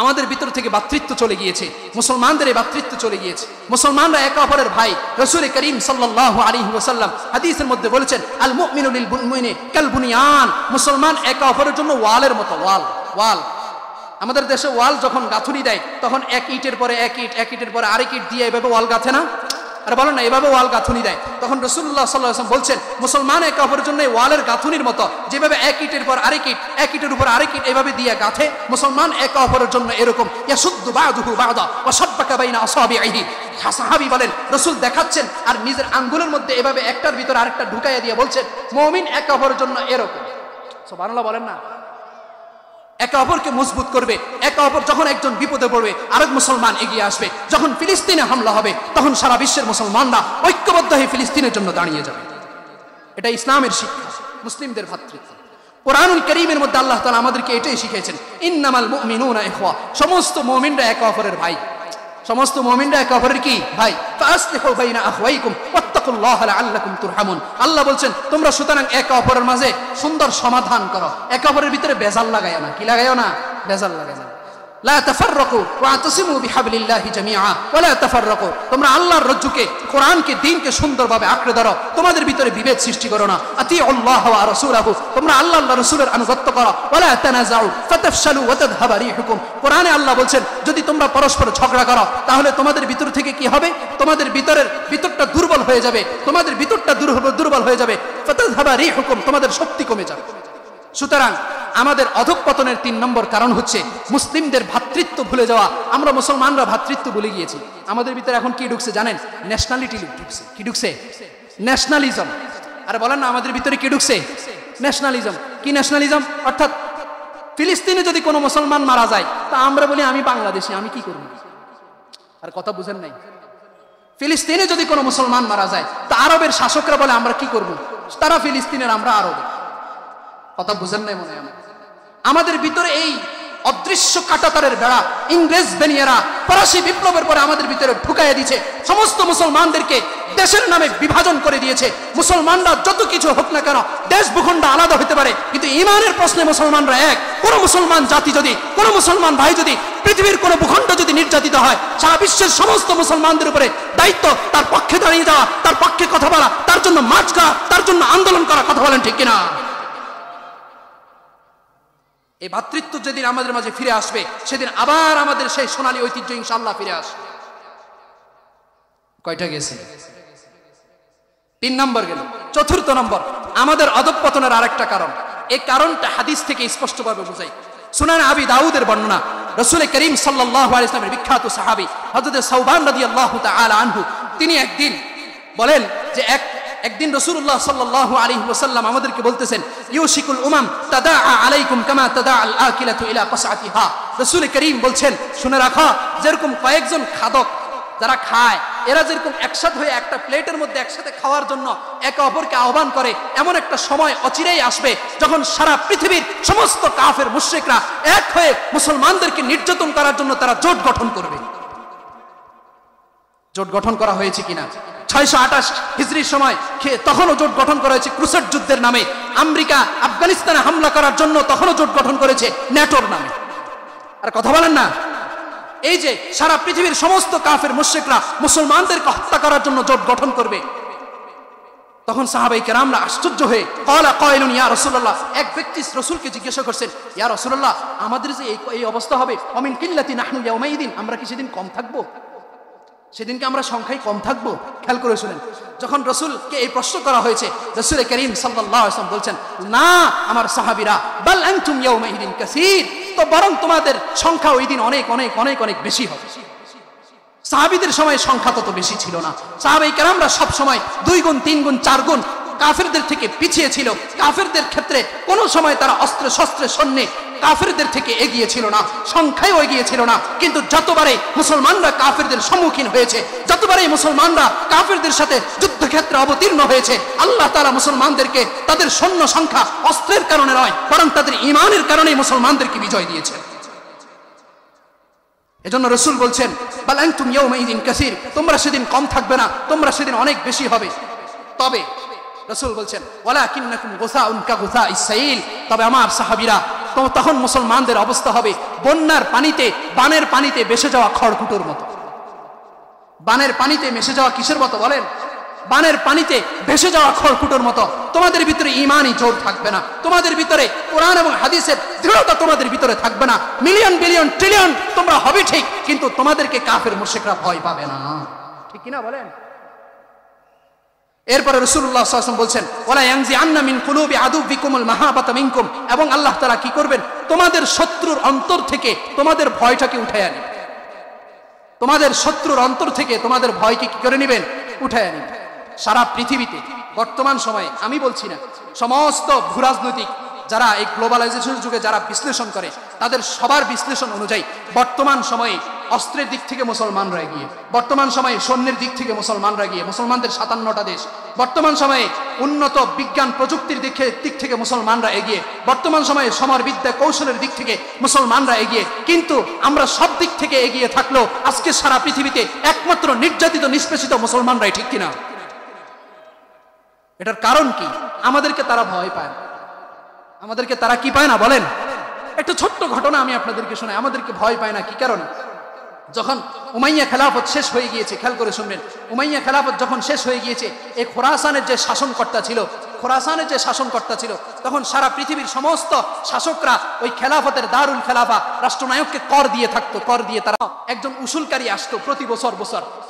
আমাদের ভিতর থেকে ভ্রাতৃত্ব চলে গিয়েছে, মুসলমানদের এই ভ্রাতৃত্ব চলে গিয়েছে, মুসলমানরা একে অপরের ভাই। রাসূল করিম সাল্লাল্লাহু আলাইহি ওয়াসাল্লাম হাদিসের মধ্যে বলেছেন আল মুমিনু লিল মুমিনি কাল বুনিয়ান, মুসলমান একে অপরের জন্য ওয়ালের মতো। ওয়াল আমাদের দেশে ওয়াল যখন গাঁথুনি দেয় তখন এক ইটের পরে এক ইট, এক ইটের পরে আরেক ইট দিয়ে এভাবে ওয়াল গাঁথে না? আর বলেন না, এভাবে ওয়াল গাঁথুনি দেয়। তখন রাসূলুল্লাহ সাল্লাল্লাহু আলাইহি ওয়াসাল্লাম বলছেন মুসলমান একে অপরের জন্য ওয়ালের গাঁথুনির মতো, যেভাবে এক ইটের পর আরেক ইট, এক ইটের উপর আরেক ইট এভাবে দিয়ে গাঁথে, মুসলমান একে অপরের জন্য এরকম ইয়াসুদ্দু বা'দুহু বা'দা ওয়া শাব্বাকা বাইনা আসাবিহি। সাহাবী বলেন রাসূল দেখাচ্ছেন আর নিজের আঙ্গুলের মধ্যে এভাবে একটার ভিতর আরেকটা ঢুকাইয়া দিয়ে বলছেন মুমিন একে অপরের জন্য এরকম। সুবহানাল্লাহ বলেন না। একে অপরকে মজবুত করবে, একে অপর যখন একজন বিপদে পড়বে আরেক মুসলমান এগিয়ে আসবে। যখন ফিলিস্তিনে হামলা হবে তখন সারা বিশ্বের মুসলমানরা ঐক্যবদ্ধ হয়ে ফিলিস্তিনের জন্য দাঁড়িয়ে যাবে। এটা ইসলামের শিক্ষা, মুসলিমদের ভ্রাতৃত্ব। কোরআনুল কারীমের মধ্যে আল্লাহ তাআলা আমাদেরকে এটাই শিখিয়েছেন, ইন্নামাল মুমিনুনা ইখওয়া, সমস্ত মুমিনরা একে অপরের ভাই। সমস্ত মুমিনরা একে অপরের কি ভাই? ফাসলিহু বাইনা আখওয়াইকুম ওয়াত্তাকুল্লাহা লাআল্লাকুম তুরহামুন। আল্লাহ বলছেন তোমরা সুতরাং একে অপরের মাঝে সুন্দর সমাধান করো, একে অপরের ভিতরে বেজাল লাগাইও না। কি লাগাইও না? বেজাল লাগাইও না। লা তাফাররাকু ওয়াতাসিমু বিহাবলিল্লাহি জামিআ ওয়া লা তাফাররাকু, তোমরা আল্লাহর রজ্জুকে, কোরআনকে, দ্বীনকে সুন্দরভাবে আঁকড়ে ধরো, তোমাদের ভিতরে বিভেদ সৃষ্টি করো না। আতিউল্লাহ ওয়া রাসূলাহু, তোমরা আল্লাহ আল্লাহর রাসূলের আনুগত্য করো। ওয়া লা তানাযাউ ফাতাফশালু ওয়া তাযহাবা রিহুকুম, কোরআনে আল্লাহ বলছেন যদি তোমরা পরস্পর ঝগড়া করো তাহলে তোমাদের ভিতর থেকে কি হবে? তোমাদের ভিতরটা দুর্বল হয়ে যাবে, তোমাদের ভিতরটা দুর্বল হয়ে যাবে। ফাতাযহাবা রিহুকুম, তোমাদের শক্তি কমে যাবে। সুতরাং আমাদের অধঃপতনের 3 নম্বর কারণ হচ্ছে মুসলিমদের ভ্রাতৃত্ব ভুলে যাওয়া। আমরা মুসলমানরা ভ্রাতৃত্ব ভুলে গিয়েছি। আমাদের ভিতরে এখন কি ঢুকছে জানেন? ন্যাশনালিটি ঢুকছে। কি ঢুকছে? ন্যাশনালিজম। আর বলেন না আমাদের ভিতরে কি ঢুকছে? ন্যাশনালিজম। কি ন্যাশনালিজম? অর্থাৎ ফিলিস্তিনে যদি কোনো মুসলমান মারা যায় তা আমরা বলি আমি বাংলাদেশি, আমি কি করব? আর কথা বুঝেন নাই? ফিলিস্তিনে যদি কোনো মুসলমান মারা যায় তা আরবের শাসকরা বলে আমরা কি করব? তারা ফিলিস্তিনের, আমরা আরব। কথা বুঝেন নাই মনে হয়? আমাদের ভিতরে এই অদৃশ্য কাঁটাতারের বেড়া ইংরেজ বেনিয়ারা ফরাসি বিপ্লবের পরে আমাদের ভিতরে ঢুকাইয়া দিয়েছে। সমস্ত মুসলমানদেরকে দেশের নামে বিভাজন করে দিয়েছে। মুসলমানরা যত কিছু হোক না কেন, দেশ ভূখণ্ড আলাদা হতে পারে, কিন্তু ঈমানের প্রশ্নে মুসলমানরা এক। কোন মুসলমান জাতি যদি, কোন মুসলমান ভাই যদি পৃথিবীর কোন ভূখণ্ড যদি নির্যাতিত হয়, সারা বিশ্বের সমস্ত মুসলমানদের উপরে দায়িত্ব তার পক্ষে দাঁড়িয়ে যাওয়া, তার পক্ষে কথা বলা, তার জন্য মার্চ করা, তার জন্য আন্দোলন করা। কথা বলেন ঠিক কিনা? এই ভ্রাতৃত্ব যেদিন আমাদের মাঝে ফিরে আসবে সেদিন আবার আমাদের সেই সোনালী ঐতিহ্য ইনশাআল্লাহ ফিরে আসবে। কয়টা গেছে? 3 নম্বর গেল। 4র্থ নম্বর আমাদের অধঃপতনের আরেকটা কারণ, এই কারণটা হাদিস থেকে স্পষ্টভাবে বোঝাই। সুনান আবি দাউদের বর্ণনা, রাসূল করিম সাল্লাল্লাহু আলাইহি ওয়াসাল্লামের বিখ্যাত সাহাবী হযরত সাওবান রাদিয়াল্লাহু তাআলা আনহু, তিনি একদিন বলেন যে একদিন রাসূলুল্লাহ সাল্লাল্লাহু আলাইহি ওয়াসাল্লাম আমাদেরকে বলতেছেন ইউশিকুল উমাম তাদাআ আলাইকুম কামা তাদাআ আল আকিলাতু ইলা কাসআতিহা। রাসূল করিম বলছেন শুনে রাখো, যেরকম কয়েকজন খাদক যারা খায় এরা যেরকম একসাথে হয়ে একটা প্লেটের মধ্যে একসাথে খাওয়ার জন্য একে অপরকে আহ্বান করে, এমন একটা সময় অচিরেই আসবে যখন সারা পৃথিবীর সমস্ত কাফের মুশরিকরা এক হয়ে মুসলমানদেরকে নির্যাতন করার জন্য তারা জোট গঠন করবে। জোট গঠন করা হয়েছে কিনা? 628 হিজরির সময় তখনও জোট গঠন করা হয়েছে ক্রুসেড যুদ্ধের নামে। আমেরিকা আফগানিস্তানে হামলা করার জন্য তখনও জোট গঠন করেছে ন্যাটোর নামে। আর কথা বলেন না, এই যে সারা পৃথিবীর সমস্ত কাফের মুশরিকরা মুসলমানদেরকে হত্যা করার জন্য জোট গঠন করবে, তখন সাহাবায়ে কেরামরা আশ্চর্য হয়ে ক্বালা কায়লুন ইয়া রাসূলুল্লাহ, এক ব্যক্তি রাসূলকে জিজ্ঞাসা করছেন ইয়া রাসূলুল্লাহ, আমাদের যে এই অবস্থা হবে, ওমিন কিল্লাতি নাহনু ইয়াউমাইদিন, আমরা কি সেদিন কম থাকবো? সেদিনকে আমরা সংখ্যায় কম থাকবো? খেয়াল করে শুনেন, যখন রাসূলকে এই প্রশ্ন করা হয়েছে রাসূল করিম সাল্লাল্লাহু আলাইহি ওয়াসাল্লাম বলছেন না আমার সাহাবীরা, বাল আনতুম ইয়াউমাইদিন কাসীর, তো বরং তোমাদের সংখ্যা ওই দিন অনেক অনেক অনেক অনেক বেশি হবে। সাহাবীদের সময় সংখ্যা তত বেশি ছিল না। সাহাবায়ে কেরামরা সব সময় 2 গুণ 3 গুণ 4 গুণ কাফেরদের থেকে পিছিয়ে ছিল। কাফেরদের ক্ষেত্রে কোনো সময় তারা অস্ত্রে শস্ত্রে সৈন্যে কাফেরদের থেকে এগিয়ে ছিল না, সংখ্যায় এগিয়ে ছিল না, কিন্তু যতবারে মুসলমানরা কাফেরদের সম্মুখীন হয়েছে, যতবারে মুসলমানরা কাফেরদের সাথে যুদ্ধক্ষেত্রে অবতীর্ণ হয়েছে, আল্লাহ তাআলা মুসলমানদেরকে তাদের সৈন্য সংখ্যা অস্ত্রের কারণে নয়, বরং তাদের ঈমানের কারণেই মুসলমানদেরকে বিজয় দিয়েছেন। এজন্য রাসূল বলছেন, বাল আনতুম ইয়াওমাইযিন কাসীর, তোমরা সেদিন কম থাকবে না, তোমরা সেদিন অনেক বেশি হবে। তবে রাসূল বলছেন, ওয়ালাকিন্নাকুম গুসাউন কাগুসাইস সাইল, তবে আমার সাহাবীরা, তখন মুসলমানদের অবস্থা হবে বন্যার পানিতে, বানের পানিতে ভেসে যাওয়া খড়কুটোর মতো। বানের পানিতে ভেসে যাওয়া কিসের মতো বলেন? বানের পানিতে ভেসে যাওয়া খড়কুটোর মতো। তোমাদের ভিতরে ঈমানই জোর থাকবে না, তোমাদের ভিতরে কোরআন এবং হাদিসের দৃঢ়তা তোমাদের ভিতরে থাকবে না। মিলিয়ন বিলিয়ন ট্রিলিয়ন তোমরা হবে ঠিক, কিন্তু তোমাদেরকে কাফের মুশরিকরা ভয় পাবে না। ঠিক কিনা বলেন? এরপরে রাসূলুল্লাহ সাল্লাল্লাহু আলাইহি ওয়াসাল্লাম বলছেন, ওয়ালা ইয়ানজিআন্না মিন কুলুবি আদুবিকুমুল মাহাবাতা মিনকুম, এবং আল্লাহ তাআলা কি করবেন? তোমাদের শত্রুর অন্তর থেকে তোমাদের ভয়টাকে উঠায় আনেন। তোমাদের শত্রুর অন্তর থেকে তোমাদের ভয়কে কি করে নেবেন? উঠায় আনেন। সারা পৃথিবীতে বর্তমান সময়ে, আমি বলছি না, সমস্ত ভূরাজনৈতিক যারা এই গ্লোবালাইজেশন যুগে যারা বিশ্লেষণ করে, তাদের সবার বিশ্লেষণ অনুযায়ী বর্তমান সময়ে অস্ত্রের দিক থেকে মুসলমানরা এগিয়ে, বর্তমান সময়ে সৈন্যের দিক থেকে মুসলমানরা এগিয়ে, মুসলমানদের 57টা দেশ, বর্তমান সময়ে উন্নত বিজ্ঞান প্রযুক্তির দিক থেকে মুসলমানরা এগিয়ে, বর্তমান সময়ে সমর বিদ্যা কৌশলের দিক থেকে মুসলমানরা এগিয়ে। কিন্তু আমরা সব দিক থেকে এগিয়ে থাকলেও আজকে সারা পৃথিবীতে একমাত্র নির্যাতিত নিষ্পেষিত মুসলমানরাই, ঠিক কিনা? এটার কারণ কি? আমাদেরকে তারা ভয় পায় না। আমাদেরকে তারা কি পায় না বলেন? একটা ছোট্ট ঘটনা আমি আপনাদেরকে শোনাই। আমাদেরকে ভয় পায় না কি কারণে? যখন উমাইয়া খেলাফত শেষ হয়ে গিয়েছে, খেয়াল করে শুনবেন, উমাইয়া খেলাফত যখন শেষ হয়ে গিয়েছে, এই খোরাসানের যে শাসনকর্তা ছিল, তখন সারা পৃথিবীর সমস্ত শাসকরা ওই খেলাফতের দারুল খেলাফা রাষ্ট্রনায়ককে কর দিয়ে থাকতো। কর দিয়ে তারা একজন উসুলকারী আসতো প্রতি বছর,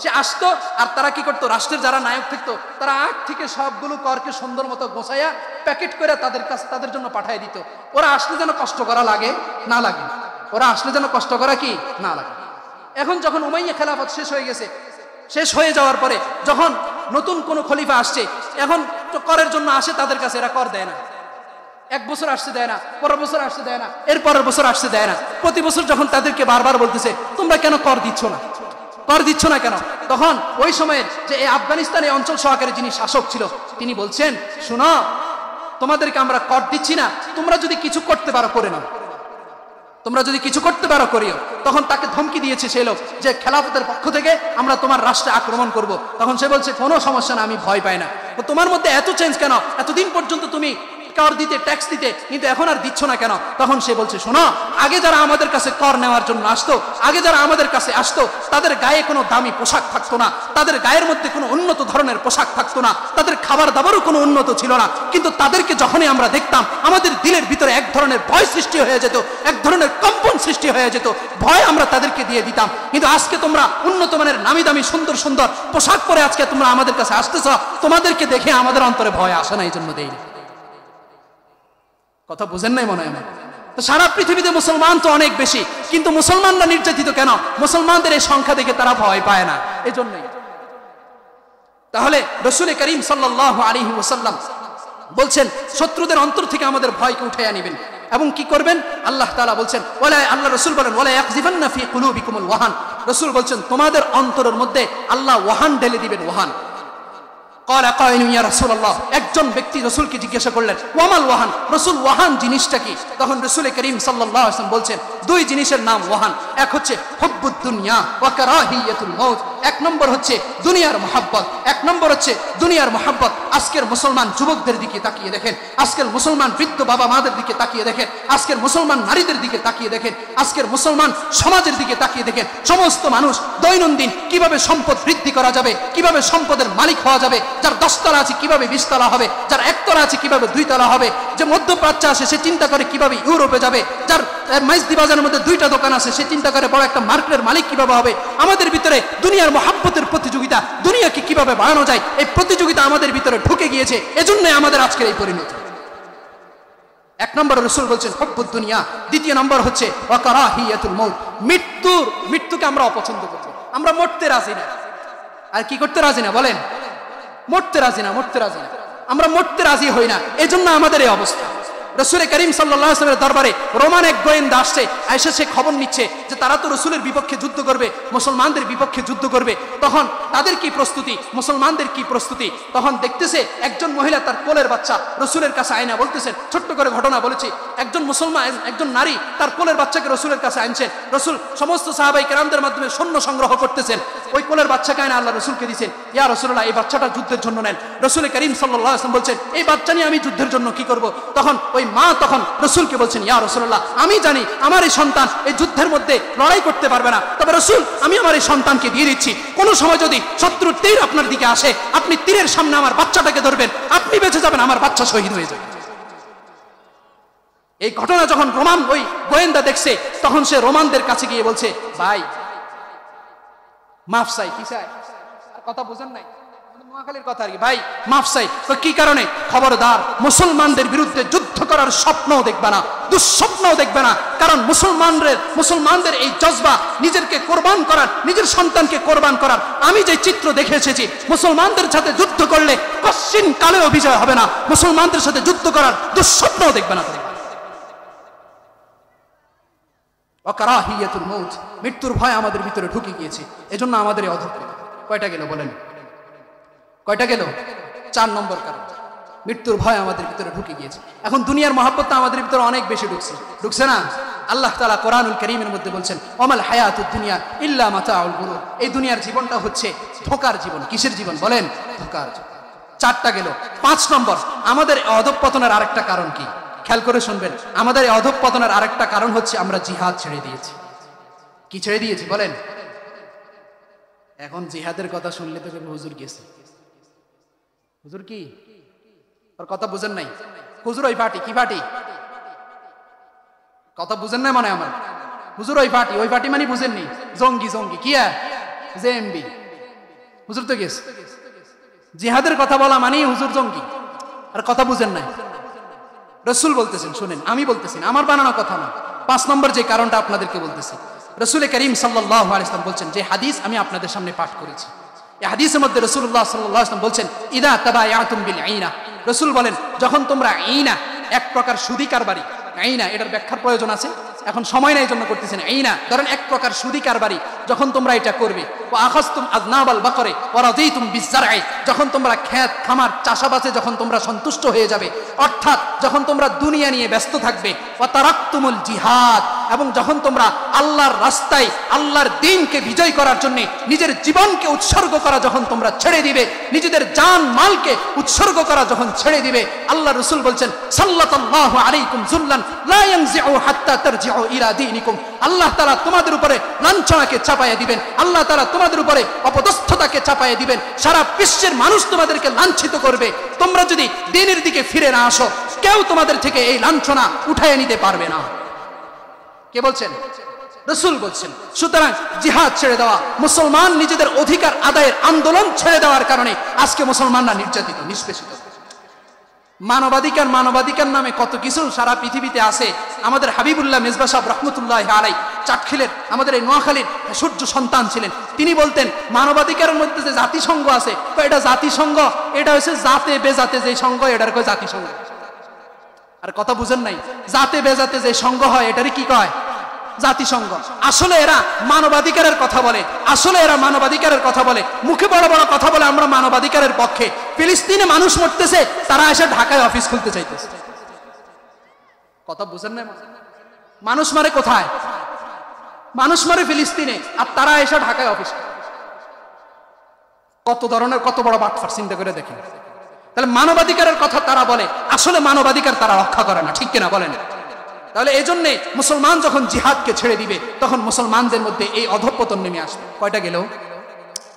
সে আসতো, আর তারা কি করতো? রাষ্ট্রের যারা নায়ক থাকতো তারা আগ থেকে সবগুলো করকে সুন্দর মতো গোছাইয়া প্যাকেট করে তাদের জন্য পাঠিয়ে দিত। ওরা আসলে যেন কষ্ট করা লাগে না লাগে, ওরা আসলে যেন কষ্ট করা কি না লাগে। এখন যখন উমাইয়া খেলাফত শেষ হয়ে গেছে, শেষ হয়ে যাওয়ার পরে যখন নতুন কোন খলিফা আসছে, এখন করের জন্য আসে তাদের কাছে, এরা কর দেয় না। এক বছর আসতে দেয় না, পরের বছর আসতে দেয় না, এর পরের বছর আসতে দেয় না। প্রতি বছর যখন তাদেরকে বারবার বলতেছে, তোমরা কেন কর দিচ্ছ না কেন? তখন ওই সময়ের যে আফগানিস্তানের অঞ্চল সহকারে যিনি শাসক ছিল, তিনি বলছেন, শোনো, তোমাদেরকে আমরা কর দিচ্ছি না, তোমরা যদি কিছু করতে পারো করে নাও, তোমরা যদি কিছু করতে পারো করিও। তখন তাকে ধমকি দিয়েছে সেই লোক যে খেলাফতের পক্ষ থেকে আমরা তোমার রাষ্ট্রে আক্রমণ করব। তখন সে বলছে, কোনো সমস্যা না, আমি ভয় পাই না। তো তোমার মধ্যে এত চেঞ্জ কেন? এতদিন পর্যন্ত তুমি কর দিতে, ট্যাক্স দিতে, কিন্তু এখন আর দিচ্ছ না কেন? তখন সে বলছে, শোনো, আগে যারা আমাদের কাছে কর নেওয়ার জন্য আসতো, আগে যারা আমাদের কাছে আসতো, তাদের গায়ে কোনো দামি পোশাক থাকতো না, তাদের গায়ের মধ্যে কোনো উন্নত ধরনের পোশাক থাকতো না, তাদের খাবার দাবারও কোনো উন্নত ছিল না, কিন্তু তাদেরকে যখনই আমরা দেখতাম আমাদের দিলের ভিতরে এক ধরনের ভয় সৃষ্টি হয়ে যেত, এক ধরনের কম্পন সৃষ্টি হয়ে যেত, ভয় আমরা তাদেরকে দিয়ে দিতাম। কিন্তু আজকে তোমরা উন্নত মানের নামি দামি সুন্দর সুন্দর পোশাক পরে আজকে তোমরা আমাদের কাছে আসতেছ, তোমাদেরকে দেখে আমাদের অন্তরে ভয় আসে না, এই জন্য দেই না। কথা বুঝেন নাই মনে হয় আমার? তো সারা পৃথিবীতে মুসলমান তো অনেক বেশি, কিন্তু মুসলমানরা নির্যাতিত কেন? মুসলমানদের এই সংখ্যা দেখে তারা ভয় পায় না, এজন্যই। তাহলে রাসূল করিম সাল্লাল্লাহু আলাইহি ওয়াসাল্লাম বলছেন, শত্রুদের অন্তর থেকে আমাদের ভয়কে উঠাইয়া নেবেন। এবং কি করবেন? আল্লাহ তাআলা বলছেন, আল্লাহ রাসূল বলেন, ওয়ালা ইয়াকযিফান্না ফি কুলুবিকুমুল ওয়াহান। রাসূল বলছেন, তোমাদের অন্তরের মধ্যে আল্লাহ ওয়াহান ঢেলে দিবেন, ওয়াহান। একজন ব্যক্তি রাসূলকে জিজ্ঞাসা করলেন, ওয়ামাল ওয়াহান, রাসূল ওয়াহান জিনিসটা কি? তখন রাসূল করিম সাল্লাল্লাহু আলাইহি ওয়াসাল্লাম বলছেন, দুই জিনিসের নাম ওয়াহান। এক হচ্ছে হুব্বুদ দুনিয়া ওয়া কারাহিয়াতুল মাউত, এক নম্বর হচ্ছে দুনিয়ার মহব্বত, এক নম্বর হচ্ছে দুনিয়ার মহব্বত। আজকের মুসলমান যুবকদের দিকে তাকিয়ে দেখেন, আজকের মুসলমান বৃদ্ধ বাবা মাদের দিকে তাকিয়ে দেখেন, আজকের মুসলমান নারীদের দিকে তাকিয়ে দেখেন, আজকের মুসলমান সমাজের দিকে তাকিয়ে দেখেন। সমস্ত মানুষ দৈনন্দিন কিভাবে সম্পদ বৃদ্ধি করা যাবে, কিভাবে সম্পদের মালিক হওয়া যাবে, যার 10 তলা আছে কিভাবে 20 তলা হবে, যার 1 তলা আছে কিভাবে 2 তলা হবে, যে মধ্যপ্রাচ্যে আসে সে চিন্তা করে কিভাবে ইউরোপে যাবে, যার মাইজদি বাজারের মধ্যে 2টা দোকান আছে সে চিন্তা করে বড় একটা মার্কেটের মালিক কিভাবে হবে। আমাদের ভিতরে দুনিয়ার মহব্বতের প্রতিযোগিতা, দুনিয়াকে কিভাবে বাড়ানো যায়, এই প্রতিযোগিতা আমাদের ভিতরে ঢুকে গিয়েছে, এজন্যই আমাদের আজকের এই পরিণতি। এক নম্বর রাসূল বলছেন হুব্বুদ দুনিয়া, দ্বিতীয় নম্বর হচ্ছে ওয়া কারাহিয়াতুল মাউত, মৃত্যুকে আমরা অপছন্দ করি, আমরা মরতে রাজি না। আর কি করতে রাজি না বলেন? মরতে রাজি না, আমরা মরতে রাজি হই না, এজন্য আমাদের এই অবস্থা। রাসূল করিম সাল্লাল্লাহু আলাইহি ওয়াসাল্লামের দরবারে রোমান এক গোয়েন্দা আসছে, আয়েশা সে খবর নিচ্ছে যে তারা তো রাসূলের বিপক্ষে যুদ্ধ করবে, মুসলমানদের বিপক্ষে যুদ্ধ করবে। তখন তাদের কি প্রস্তুতি, মুসলমানদের কি প্রস্তুতি। তখন দেখতেছে একজন মহিলা তার কোলের বাচ্চা রাসূলের কাছে আয়না, বলতেছেন ছোট্ট করে ঘটনা বলেছি, একজন মুসলমান একজন নারী তার কোলের বাচ্চাকে রাসূলের কাছে আনছেন। রাসূল সমস্ত সাহাবায়ে কেরামদের মাধ্যমে সৈন্য সংগ্রহ করতেছেন, ওই কোলের বাচ্চাকে আয়না আল্লাহ রাসূলকে দিয়েছেন। ইয়া রাসূলুল্লাহ, এই বাচ্চাটা যুদ্ধের জন্য নেন। রাসূল করিম সাল্লাল্লাহু আলাইহি ওয়াসাল্লাম বলছেন এই বাচ্চা নিয়ে আমি যুদ্ধের জন্য কি করব। তখন ওই মা তখন রাসূলকে বলছেন, ইয়া রাসূলুল্লাহ, আমি জানি আমার এই সন্তান এই যুদ্ধের মধ্যে লড়াই করতে পারবে না, তবে রাসূল আমি আমার এই সন্তানকে দিয়ে দিচ্ছি, কোনো সময় যদি শত্রুর তীর আপনার দিকে আসে আপনি তীরের সামনে আমার বাচ্চাটাকে ধরবেন, আপনি বেঁচে যাবেন, আমার বাচ্চা শহীদ হয়ে যাবে। এই ঘটনা যখন রোমান ওই গোয়েন্দা দেখছে তখন সে রোমানদের কাছে গিয়ে বলছে, ভাই মাফ চাই। কি চাই? কথা বুঝেন নাই, নোয়াখালীর কথা আর কি। ভাই মাফ চাই। তো কি কারণে? খবরদার মুসলমানদের বিরুদ্ধে যুদ্ধ করার স্বপ্নও দেখবে না, দুঃস্বপ্নও দেখবে না। কারণ মুসলমানদের এই জজবা, নিজেকে কোরবান করার, নিজের সন্তানকে কোরবান করার, আমি যে চিত্র দেখে এসেছি, মুসলমানদের সাথে যুদ্ধ করলে কশ্চিন কালেও বিজয় হবে না, মুসলমানদের সাথে যুদ্ধ করার দুঃস্বপ্নও দেখবে না। অকারাহিয়াতুল মউত, মৃত্যুর ভয় আমাদের ভিতরে ঢুকে গিয়েছে, এজন্য আমাদের এই অধঃপতন। কয়টা গেল বলেন? কয়টা গেল? 4 নম্বর কারণ, মৃত্যুর ভয় আমাদের ভিতরে ঢুকে গিয়েছে। এখন দুনিয়ার মহব্বতটা আমাদের ভিতরে অনেক বেশি ঢুকছে না? আল্লাহ তাআলা কোরআনুল কারীমের মধ্যে বলছেন, ওয়ামাল হায়াতুদ দুনিয়া ইল্লা মাতাউল গুরুর, এই দুনিয়ার জীবনটা হচ্ছে ধোঁকার জীবন। কিসের জীবন বলেন? ধোঁকার জীবন। 4টা গেল। 5 নম্বর, আমাদের অধঃপতনের আরেকটা কারণ কি? খেয়াল করে শুনবেন, আমাদের এই অধঃপতনের আরেকটা কারণ হচ্ছে আমরা জিহাদ ছেড়ে দিয়েছি। কি ছেড়ে দিয়েছি বলেন? এখন জিহাদের কথা শুনলে তো হুজুর গেছে, হুজুর কি ওর কথা বুঝেন নাই? হুজুর ওই পার্টি, কি পার্টি? কথা বুঝেন নাই মানে আমার? হুজুর ওই পার্টি মানে বুঝেননি? জঙ্গি কি জেএমবি। হুজুর তো গেছে। জিহাদের কথা বলা মানে হুজুর জঙ্গি, আর কথা বুঝেন নাই। রাসূল বলতেছেন, শুনেন, আমি বলতেছি না, আমার বানানো কথা না। 5 নম্বর যে কারণটা আপনাদেরকে বলতেছি, রাসূল করিম সাল্লাল্লাহু আলাইহি ওয়াসাল্লাম বলছেন, যে হাদিস আমি আপনাদের সামনে পাঠ করেছি, এই হাদিসের মধ্যে রাসূলুল্লাহ সাল্লাল্লাহু আলাইহি ওয়াসাল্লাম বলছেন, ইদা তাবায়াতুম বিল আইনা, রাসূল বলেন যখন তোমরা আইনা, এক প্রকার সুদী কারবারি, আইনা এটার ব্যাখ্যার প্রয়োজন আছে, এখন সময় নাই জন্য করতেছেন। আইনা ধরেন এক প্রকার সুদী কারবারি, যখন তোমরা এটা করবে, ওয়া আখাযতুম আযনাবাল বাকরে ওয়া রাদিতুম বিযরঈ, যখন তোমরা খেত খামার চাষাবাসে যখন তোমরা সন্তুষ্ট হয়ে যাবে, অর্থাৎ যখন তোমরা দুনিয়া নিয়ে ব্যস্ত থাকবে, ওয়া তারাকতুমুল জিহাদ, এবং যখন তোমরা আল্লাহর রাস্তায় আল্লাহর দ্বীনকে বিজয় করার জন্য নিজের জীবনকে উৎসর্গ করা যখন তোমরা ছেড়ে দিবে, নিজেদের জান মালকে উৎসর্গ করা যখন ছেড়ে দিবে, আল্লাহ রাসূল বলছেন, সাল্লাল্লাহু আলাইকুম যুল্লান লা ইয়ানজিউ হাত্তা তারজিউ ইলা দীনিকুম, আল্লাহ তাআলা তোমাদের উপরে লাঞ্ছনাকে চাপায়া দিবেন, আল্লাহ তাআলা তোমাদের উপরে অপদস্থতাকে চাপায়া দিবেন, সারা বিশ্বের মানুষ তোমাদেরকে লাঞ্ছিত করবে, তোমরা যদি দ্বীনের দিকে ফিরে না আসো, কেউ তোমাদের থেকে এই লাঞ্ছনা উঠায় নিতে পারবে না। কে বলছেন? রাসূল বলছেন। সুতরাং জিহাদ ছেড়ে দেওয়া, মুসলমান নিজেদের অধিকার আদায়ের আন্দোলন ছেড়ে দেওয়ার কারণে আজকে মুসলমানরা নির্যাতিত, নিষ্পেষিত। মানবাধিকার নামে কত কিছু সারা পৃথিবীতে আছে। আমাদের হাবিবুল্লাহ মিসবাহ সাহেব রাহমাতুল্লাহি আলাইহি, চাটখিলের আমাদের এই নোয়াখালীর সূর্য সন্তান ছিলেন, তিনি বলতেন মানবাধিকারের মধ্যে যে জাতিসংঘ আছে, এটা জাতিসংঘ, এটা হচ্ছে জাতে বেজাতে যে সংঘ, এটার কয় জাতিসংঘ। আর কথা বুঝেন নাই? জাতে বেজাতে যে সংঘ হয় এটারই কি কয়? জাতিসংঘ। আসলে এরা মানবাধিকারের কথা বলে, মুখে বড় বড় কথা বলে আমরা মানবাধিকারের পক্ষে। ফিলিস্তিনে মানুষ মরতেছে, তারা এসে ঢাকায় অফিস খুলতে চাইতেছে। কথা বুঝেন না? মানুষ মারে কোথায়? মানুষ মারে ফিলিস্তিনে, আর তারা এসে ঢাকায় অফিস। কত ধরনের, কত বড় বাটফার, চিন্তা করে দেখেন। তাহলে মানবাধিকারের কথা তারা বলে, আসলে মানবাধিকার তারা রক্ষা করে না, ঠিক কিনা বলেন? তাহলে এই জন্যে মুসলমান যখন জিহাদকে ছেড়ে দিবে, তখন মুসলমানদের মধ্যে এই অধঃপতন নেমে আসবে। কয়টা গেল?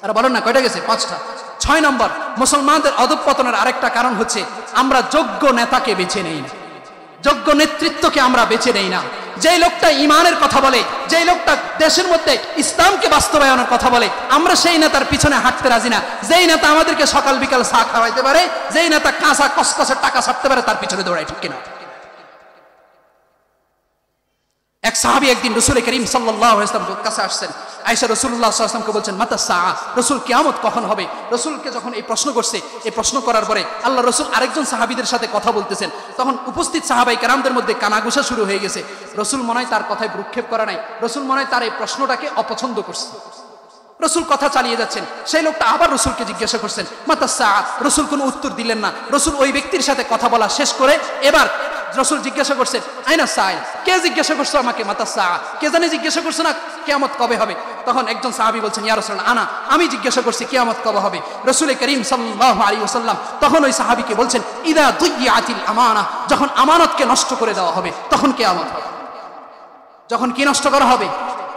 আর বলেন না কয়টা গেছে? 5টা। 6 নম্বর, মুসলমানদের অধঃপতনের আরেকটা কারণ হচ্ছে আমরা যোগ্য নেতাকে বেছে নেই না, যোগ্য নেতৃত্বকে আমরা বেছে নেই না। যেই লোকটা ইমানের কথা বলে, যেই লোকটা দেশের মধ্যে ইসলামকে বাস্তবায়নের কথা বলে, আমরা সেই নেতার পিছনে হাঁটতে রাজি না। যেই নেতা আমাদেরকে সকাল বিকাল চা খাওয়াইতে পারে, যেই নেতা কাঁচা কসকসে টাকা ছাড়তে পারে, তার পিছনে দৌড়াই, ঠিক কিনা? এক সাহাবী একদিন রাসূল করিম সাল্লাল্লাহু আলাইহি ওয়াসাল্লামের কাছে আসছেন, আয়েশা রাসূলুল্লাহ সাল্লাল্লাহু আলাইহি ওয়াসাল্লামকে বলছেন মাতা সাআ, রাসূল কিয়ামত কখন হবে? রাসূলকে যখন এই প্রশ্ন করছে, এই প্রশ্ন করার পরে আল্লাহ রাসূল আরেকজন সাহাবীদের সাথে কথা বলতেছেন, তখন উপস্থিত সাহাবায়ে কেরামদের মধ্যে কানাঘুষা শুরু হয়ে গেছে। রাসূল মনে হয় তার কথায় ভ্রুক্ষেপ করা নাই, রাসূল মনে হয় তার এই প্রশ্নটাকে অপছন্দ করছে। রসুল কথা চালিয়ে যাচ্ছেন, সেই লোকটা আবার রসুলকে জিজ্ঞাসা করছেন মাতা সাআ, রসুল কোনো উত্তর দিলেন না। রসুল ওই ব্যক্তির সাথে কথা বলা শেষ করে এবার রসুল জিজ্ঞাসা করছেন আইনা সাইল, কে জিজ্ঞাসা করছো আমাকে মাতা সাআ, কে জানে জিজ্ঞাসা করছো না কিয়ামত কবে হবে? তখন একজন সাহাবী বলছেন ইয়া রাসূলুল্লাহ আনা, আমি জিজ্ঞাসা করছি কিয়ামত কবে হবে। রাসূল করিম সাল্লাল্লাহু আলাইহি ওয়াসাল্লাম তখন ওই সাহাবীকে বলছেন ইদা দুইয়াতিল আমানা, যখন আমানতকে নষ্ট করে দেওয়া হবে তখন কিয়ামত হবে। যখন কি নষ্ট করা হবে?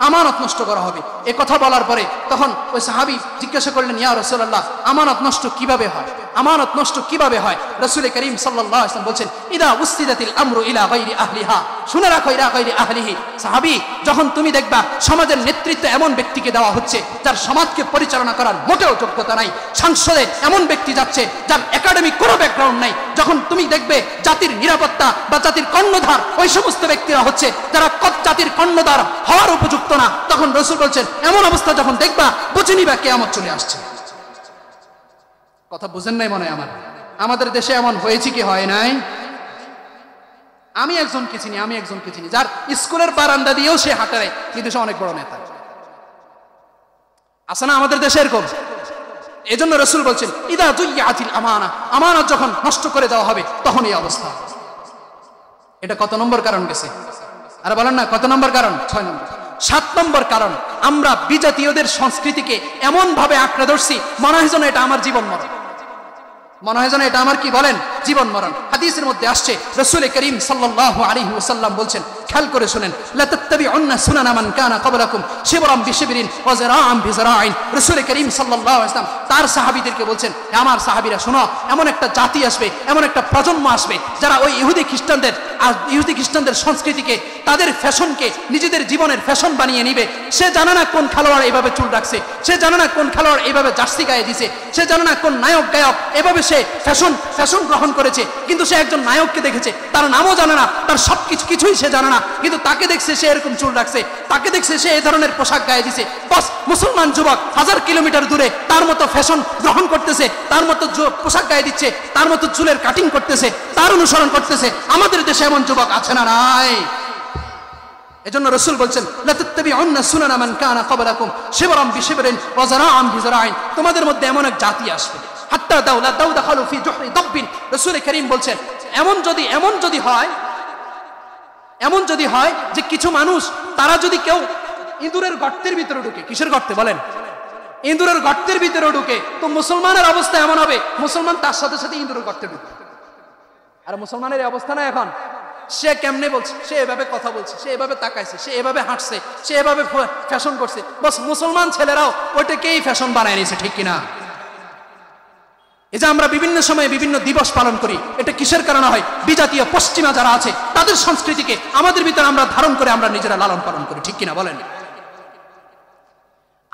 আমানত নষ্ট করা হবে। এ কথা বলার পরে তখন ওই সাহাবী জিজ্ঞাসা করলেন ইয়া রাসূলুল্লাহ আমানত নষ্ট কিভাবে হয়? আমানত নষ্ট কিভাবে হয়? রাসূল করিম সাল্লাল্লাহু আলাইহি ওয়াসাল্লাম বলছেন ইদা উসিদাতিল আমরু ইলা গায়রি আহলিহা, শুনে রাখো ইলা গায়রি আহলিহি। সাহাবী, যখন তুমি দেখবা সমাজের নেতৃত্ব এমন ব্যক্তিকে দেওয়া হচ্ছে যার সমাজকে পরিচালনা করার মোটেও যোগ্যতা নাই, সংসদে এমন ব্যক্তি যাচ্ছে যার একাডেমিক কোনো ব্যাকগ্রাউন্ড নাই, যখন তুমি দেখবে জাতির নিরাপত্তা বা জাতির কর্ণধার ওই সমস্ত ব্যক্তিরা হচ্ছে যারা জাতির কর্ণধার হওয়ার উপযুক্ত না, তখন রাসূল বলছেন এমন অবস্থা যখন দেখবা বুঝে নিবা কিয়ামত চলে আসছে। কথা বুঝেন নাই মনে হয় আমাদের দেশে এমন হয়েছে কি হয় নাই? আমি একজনকে চিনি যার স্কুলের বারান্দা দিয়েও সে হাঁটে, কিন্তু সে অনেক বড় নেতা। আছে না আমাদের দেশে এরকম? এজন্য রাসূল বলছেন ইদা দুইয়াতিল আমানা, আমানত যখন নষ্ট করে দেওয়া হবে তখন এই অবস্থা। এটা কত নম্বর কারণ গেছে? আর বলেন না কত নম্বর কারণ? 6 নম্বর। 7 নম্বর কারণ, আমরা বিজাতীয়দের সংস্কৃতিকে এমন ভাবে আঁকড়ে ধরছি মনে হয় যেন এটা আমার জীবন মরণ, মনে হয় যেন এটা আমার কি বলেন জীবন মরণ। হাদিসের মধ্যে আসছে রাসূল করিম সাল্লাল্লাহু আলাইহি ওয়াসাল্লাম বলছেন, খেয়াল করে শুনেন, লা তাত্তাবিউন্না সুনানা মান কানা ক্বাবলাকুম শিবরান বিশিবরিন ওয়া যিরাআন বিযিরাইন। রাসূল করিম সাল্লাল্লাহু আলাইহি ওয়াসাল্লাম তার সাহাবীদেরকে বলছেন, হে আমার সাহাবীরা শোনো, এমন একটা জাতি আসবে, এমন একটা প্রজন্ম আসবে যারা ওই ইহুদি খ্রিস্টানদের সংস্কৃতিকে, তাদের ফ্যাশনকে নিজেদের জীবনের ফ্যাশন বানিয়ে নিবে। সে জানে না কোন খেলোয়াড় এইভাবে চুল রাখছে, সে জানে না কোন খেলোয়াড় এইভাবে জার্সি গায়ে দিছে, সে জানে না কোন নায়ক গায়ক এভাবে সে ফ্যাশন গ্রহণ করেছে, কিন্তু সে একজন নায়ককে দেখেছে, তার নামও জানে না, তার কিছুই সে জানে না, কিন্তু তাকে দেখছে সে এরকম চুল রাখছে, তাকে দেখছে সে এই ধরনের পোশাক গায়ে দিছে। বস মুসলমান যুবক 1000 কিলোমিটার দূরে তার মতো ফ্যাশন গ্রহণ করতেছে, তার মতো পোশাক গায়ে দিচ্ছে, তার মতো চুলের কাটিং করতেছে, তার অনুসরণ করতেছে। আমাদের দেশে এমন যুবক আছে না নাই? এজন্য রাসূল বলছেন লা তাত্তাবিউন্না সুনানা মান কানা ক্বাবলাকুম শিবরান বিশিবরিন ওয়া যিরাআন বিযিরাইন। তোমাদের মধ্যে এমন এক জাতি আসবে হাত্তা দাখালু ফি জুহরি দাব্বিন। রাসূল করিম বলছেন এমন যদি হয় যে কিছু মানুষ, তারা যদি কেউ ইঁদুরের গর্তের ভিতরে ঢুকে, কিসের গর্তে বলেন? ইঁদুরের গর্তের ভিতরে ঢুকে, তো মুসলমানের অবস্থা এমন হবে মুসলমান তার সাথে সাথে ইঁদুরের গর্তে ঢুকে। আর মুসলমানের এই অবস্থা না এখন, সে কেমনে বলছে, সে এভাবে কথা বলছে, সে এভাবে তাকাইছে, সে এভাবে হাঁটছে, সে এভাবে ফ্যাশন করছে। বস মুসলমান ছেলেরাও ওইটাকেই ফ্যাশন বানায় নিয়েছে, ঠিক কিনা? এই যে আমরা বিভিন্ন সময়ে বিভিন্ন দিবস পালন করি, এটা কিসের কারণে হয়? বিজাতীয় পশ্চিমা যারা আছে তাদের সংস্কৃতিকে আমাদের ভিতরে আমরা ধারণ করে আমরা নিজেরা লালন পালন করি, ঠিক কিনা বলেন?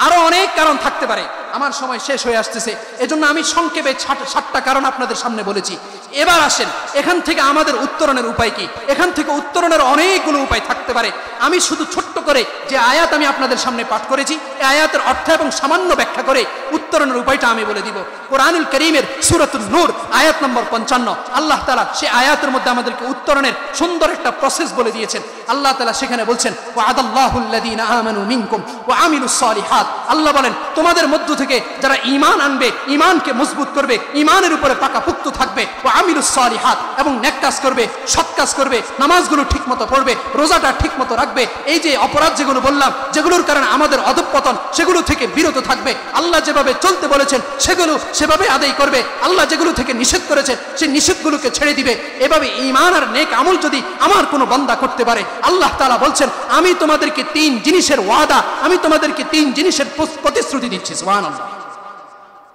আরো অনেক কারণ থাকতে পারে, আমার সময় শেষ হয়ে আসতেছে, এজন্য আমি সংক্ষেপে 7টা কারণ আপনাদের সামনে বলেছি। এবার আসেন এখান থেকে আমাদের উত্তরণের উপায় কি? এখান থেকে উত্তরণের অনেকগুলো উপায় থাকতে পারে। আমি শুধু ছোট্ট করে যে আয়াত আমি আপনাদের সামনে পাঠ করেছি, এই আয়াতের অর্থ এবং সামান্য ব্যাখ্যা করে উত্তরণের উপায়টা আমি বলে দিব। কোরআনুল কারীমের সূরাতুন নূর আয়াত নম্বর 55, আল্লাহ তাআলা সেই আয়াতের মধ্যে আমাদেরকে উত্তরণের সুন্দর একটা প্রসেস বলে দিয়েছেন। আল্লাহ তাআলা সেখানে বলছেন ওয়া'আদাল্লাহুল্লাযীনা আমানু মিনকুম ওয়া আমিলুস সালিহাত। আল্লাহ বলেন তোমাদের মধ্য থেকে যারা ঈমান আনবে, ঈমানকে মজবুত করবে, ঈমানের উপরে পাকাপোক্ত থাকবে, ওয়া আমিলুস সালিহাত এবং নেক কাজ করবে, সৎ কাজ করবে, নামাজগুলো ঠিকমতো পড়বে, রোজাটা ঠিকমতো রাখবে, এই যে অপরাধ যেগুলো বললাম যেগুলোর কারণে আমাদের অধঃপতন, সেগুলো থেকে বিরত থাকবে, আল্লাহ যেভাবে চলতে বলেছেন সেগুলো সেভাবে আদায় করবে, আল্লাহ যেগুলো থেকে নিষেধ করেছেন সেই নিষেধগুলোকে ছেড়ে দিবে। এভাবে ঈমান আর নেক আমল যদি আমার কোনো বান্দা করতে পারে, আল্লাহ তাআলা বলছেন আমি তোমাদেরকে 3 জিনিসের ওয়াদা, আমি তোমাদেরকে 3 জিনিসের প্রতিশ্রুতি দিচ্ছি। সুবহানাল্লাহ।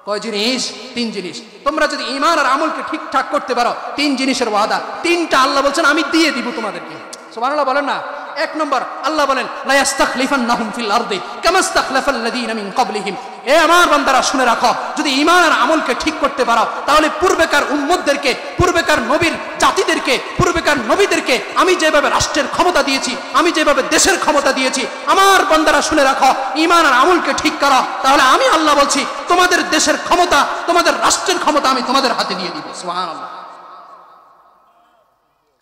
কয় জিনিস? 3 জিনিস। তোমরা যদি ঈমান আর আমলকে ঠিকঠাক করতে পারো, 3 জিনিসের ওয়াদা, 3টা আল্লাহ বলছেন আমি দিয়ে দিব তোমাদেরকে। সুবহানাল্লাহ বলেন না? এক নম্বর আল্লাহ বলেন লা ইস্তাখলিফান্নাহুম ফিল আরদি কামা ইস্তাখলাফাল্লাযীনা মিন ক্বাবলিহিম। এ আমার বান্দারা শুনে রাখো, যদি ঈমান আর আমলকে ঠিক করতে পারো তাহলে পূর্বেকার উম্মতদেরকে, পূর্বেকার নবীর জাতিদেরকে, পূর্বেকার নবীদেরকে আমি যেভাবে রাষ্ট্রের ক্ষমতা দিয়েছি, আমি যেভাবে দেশের ক্ষমতা দিয়েছি, আমার বান্দারা শুনে রাখো, ঈমান আর আমলকে ঠিক করো, তাহলে আমি আল্লাহ বলছি তোমাদের দেশের ক্ষমতা, তোমাদের রাষ্ট্রের ক্ষমতা আমি তোমাদের হাতে দিয়ে দিব। সুবহানাল্লাহ।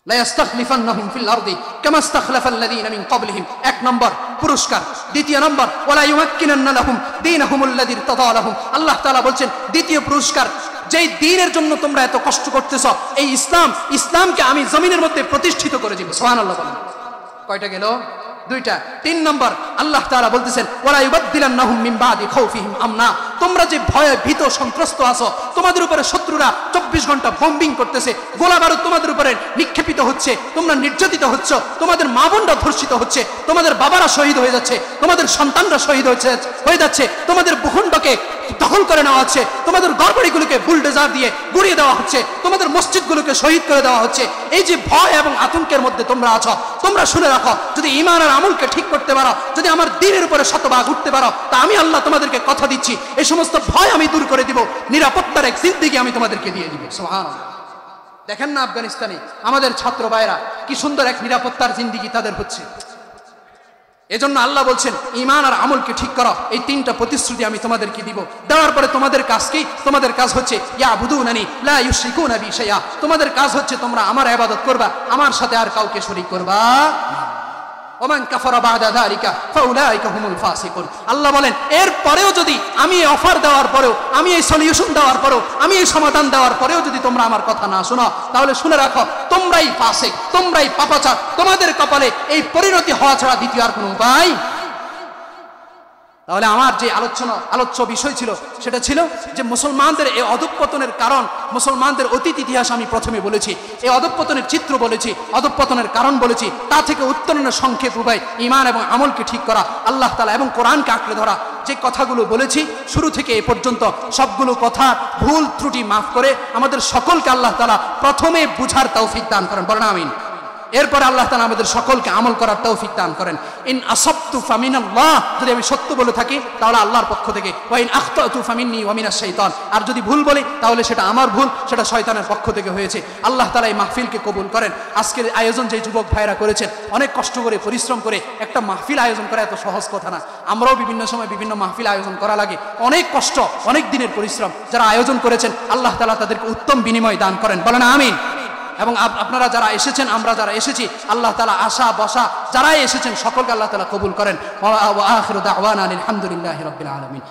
লা ইস্তাখলিফান্নাহুম ফিল আরদি কামা ইস্তাখলাফাল্লাযীনা মিন ক্বাবলিহিম, এক নম্বর পুরস্কার। দ্বিতীয় নম্বর ওয়ালা ইউমাক্কিনান্না লাহুম দীনাহুমুল্লাযী ইরতাদা লাহুম। আল্লাহ তাআলা বলছেন দ্বিতীয় পুরস্কার, যেই দ্বীনের জন্য তোমরা এত কষ্ট করতেছ, এই ইসলামকে আমি জমিনের মধ্যে প্রতিষ্ঠিত করে দিব। সুবহানাল্লাহ বলেন। কয়টা গেল? দুইটা। তিন নম্বর আল্লাহ তাআলা বলতেছেন ওয়ালা ইউবাদদিলান্নাহুম মিন বাদি খাউফিহিম আমনা। তোমরা যে ভয়ে ভীত সন্ত্রস্ত আছো, তোমাদের উপরে শত্রুরা 24 ঘন্টা বোম্বিং করতেছে, গোলা বারুদ তোমাদের উপরে নিক্ষেপিত হচ্ছে, তোমরা নির্যাতিত হচ্ছ, তোমাদের মা বোনরা ধর্ষিত হচ্ছে, তোমাদের বাবারা শহীদ হয়ে যাচ্ছে, তোমাদের সন্তানরা শহীদ হয়ে যাচ্ছে, তোমাদের ভূখণ্ডকে দখল করে নেওয়া হচ্ছে, তোমাদের ঘরবাড়িগুলোকে বুলডোজার দিয়ে গুড়িয়ে দেওয়া হচ্ছে, তোমাদের মসজিদগুলোকে শহীদ করে দেওয়া হচ্ছে। এই যে ভয় এবং আতঙ্কের মধ্যে তোমরা আছো, তোমরা শুনে রাখো, যদি ঈমান আর আমলকে ঠিক করতে পারো, যদি আমার দ্বীনের উপরে শতভাগ উঠতে পারো, তা আমি আল্লাহ তোমাদেরকে কথা দিচ্ছি এই সমস্ত ভয় আমি দূর করে দিব, নিরাপত্তার এক জিন্দেগি আমি তোমাদেরকে দিয়ে দিব। সুবহানাল্লাহ। দেখেন না আফগানিস্তানে আমাদের ছাত্র ভাইরা কি সুন্দর এক নিরাপত্তার জিন্দেগি তাদের হচ্ছে। এজন্য আল্লাহ বলছেন ঈমান আর আমলকে ঠিক করো, এই তিনটা প্রতিশ্রুতি আমি তোমাদেরকে দিব। দেওয়ার পরে তোমাদের কাজ কি? তোমাদের কাজ হচ্ছে ইয়াবুদুনানি লা ইউশরিকুনা বি শাইআ। তোমাদের কাজ হচ্ছে তোমরা আমার ইবাদত করবা, আমার সাথে আর কাউকে শরীক করবা না। ওমান কাফারা বাদা যালিকা ফাউলাইকা হুমুল ফাসিকুন। আল্লাহ বলেন এরপরেও যদি আমি এই অফার দেওয়ার পরেও, আমি এই সলিউশন দেওয়ার পরেও, আমি এই সমাধান দেওয়ার পরেও যদি তোমরা আমার কথা না শোনো, তাহলে শুনে রাখো তোমরাই ফাসিক, তোমরাই পাপাচার, তোমাদের কপালে এই পরিণতি হওয়া ছাড়া দ্বিতীয় আর কোনো উপায়। তাহলে আমার যে আলোচ্য বিষয় ছিল সেটা ছিল যে মুসলমানদের এই অধঃপতনের কারণ, মুসলমানদের অতীত ইতিহাস আমি প্রথমে বলেছি, এই অধঃপতনের চিত্র বলেছি, অধঃপতনের কারণ বলেছি, তা থেকে উত্তরণের সংক্ষেপ উপায় ঈমান এবং আমলকে ঠিক করা, আল্লাহ তাআলা এবং কোরআনকে আঁকড়ে ধরা। যে কথাগুলো বলেছি শুরু থেকে এ পর্যন্ত সবগুলো কথা ভুল ত্রুটি মাফ করে আমাদের সকলকে আল্লাহ তাআলা প্রথমে বুঝার তৌফিক দান করেন। বলেন আমিন। এরপর আল্লাহ তাআলা আমাদের সকলকে আমল করার তৌফিক দান করেন। ইন আসাবতু ফামিনাল্লাহ, যদি আমি সত্য বলে থাকি তাহলে আল্লাহর পক্ষ থেকে, ওয়া ইন আখতাতু ফামিন্নী ওয়া মিনাশ শাইতান, আর যদি ভুল বলি তাহলে সেটা আমার ভুল, সেটা শয়তানের পক্ষ থেকে হয়েছে। আল্লাহ তাআলা এই মাহফিলকে কবুল করেন। আজকের আয়োজন যে যুবক ভাইরা করেছেন, অনেক কষ্ট করে পরিশ্রম করে একটা মাহফিল আয়োজন করা এত সহজ কথা না। আমরাও বিভিন্ন সময় বিভিন্ন মাহফিল আয়োজন করা লাগে, অনেক কষ্ট, অনেক দিনের পরিশ্রম। যারা আয়োজন করেছেন আল্লাহ তাআলা তাদেরকে উত্তম বিনিময় দান করেন। বলেন আমিন। এবং আপনারা যারা এসেছেন, আমরা যারা এসেছি, আল্লাহ তাআলা আসা বসা যারাই এসেছেন সকলকে আল্লাহ তাআলা কবুল করেন। ওয়া আখিরু দাওয়ানা আলহামদুলিল্লাহি রাব্বিল আলামিন।